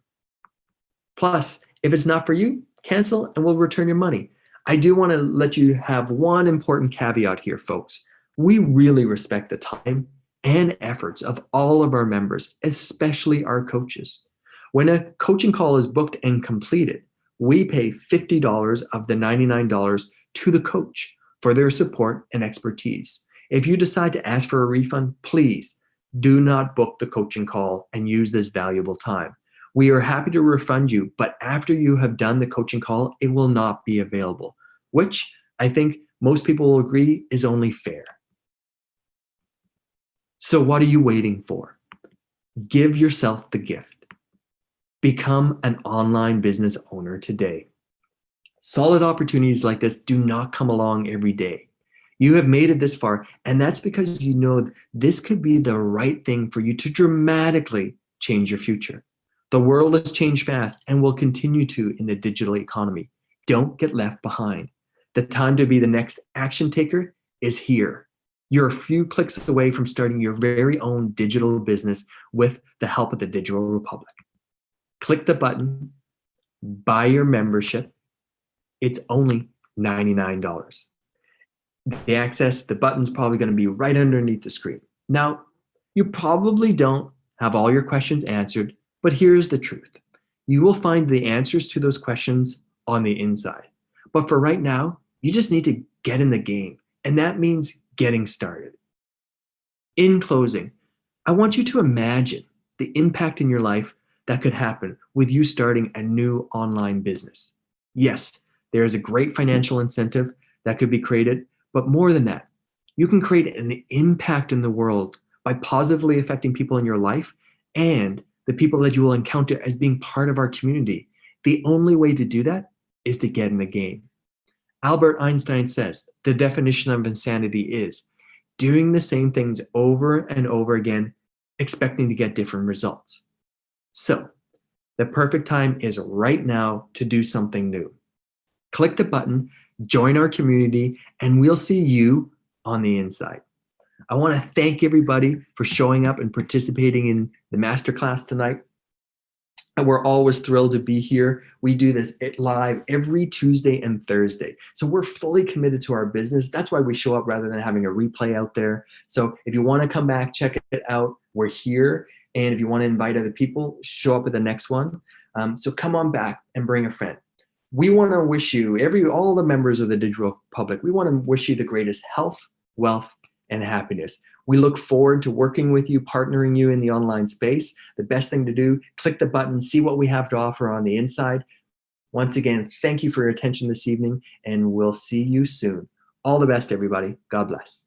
Plus, if it's not for you, cancel and we'll return your money. I do want to let you have one important caveat here, folks. We really respect the time and efforts of all of our members, especially our coaches. When a coaching call is booked and completed, we pay $50 of the $99 to the coach for their support and expertise. If you decide to ask for a refund, please do not book the coaching call and use this valuable time. We are happy to refund you, but after you have done the coaching call, it will not be available, which I think most people will agree is only fair. So what are you waiting for? Give yourself the gift. Become an online business owner today. Solid opportunities like this do not come along every day. You have made it this far, and that's because you know this could be the right thing for you to dramatically change your future. The world has changed fast and will continue to in the digital economy. Don't get left behind. The time to be the next action taker is here. You're a few clicks away from starting your very own digital business with the help of the Digital Republic. Click the button, buy your membership. It's only $99. The button's probably going to be right underneath the screen. Now, you probably don't have all your questions answered, but here's the truth. You will find the answers to those questions on the inside. But for right now, you just need to get in the game, and that means getting started. In closing, I want you to imagine the impact in your life that could happen with you starting a new online business. Yes, there is a great financial incentive that could be created, but more than that, you can create an impact in the world by positively affecting people in your life and the people that you will encounter as being part of our community. The only way to do that is to get in the game. Albert Einstein says the definition of insanity is doing the same things over and over again, expecting to get different results. So, the perfect time is right now to do something new. Click the button, join our community, and we'll see you on the inside. I want to thank everybody for showing up and participating in the masterclass tonight. And we're always thrilled to be here. We do this live every Tuesday and Thursday. So we're fully committed to our business. That's why we show up rather than having a replay out there. So if you want to come back, check it out. We're here. And if you want to invite other people, show up at the next one. So come on back and bring a friend. We want to wish you, all the members of the Digital Republic, we want to wish you the greatest health, wealth, and happiness. We look forward to working with you, partnering you in the online space. The best thing to do, click the button, see what we have to offer on the inside. Once again, thank you for your attention this evening, and we'll see you soon. All the best, everybody. God bless.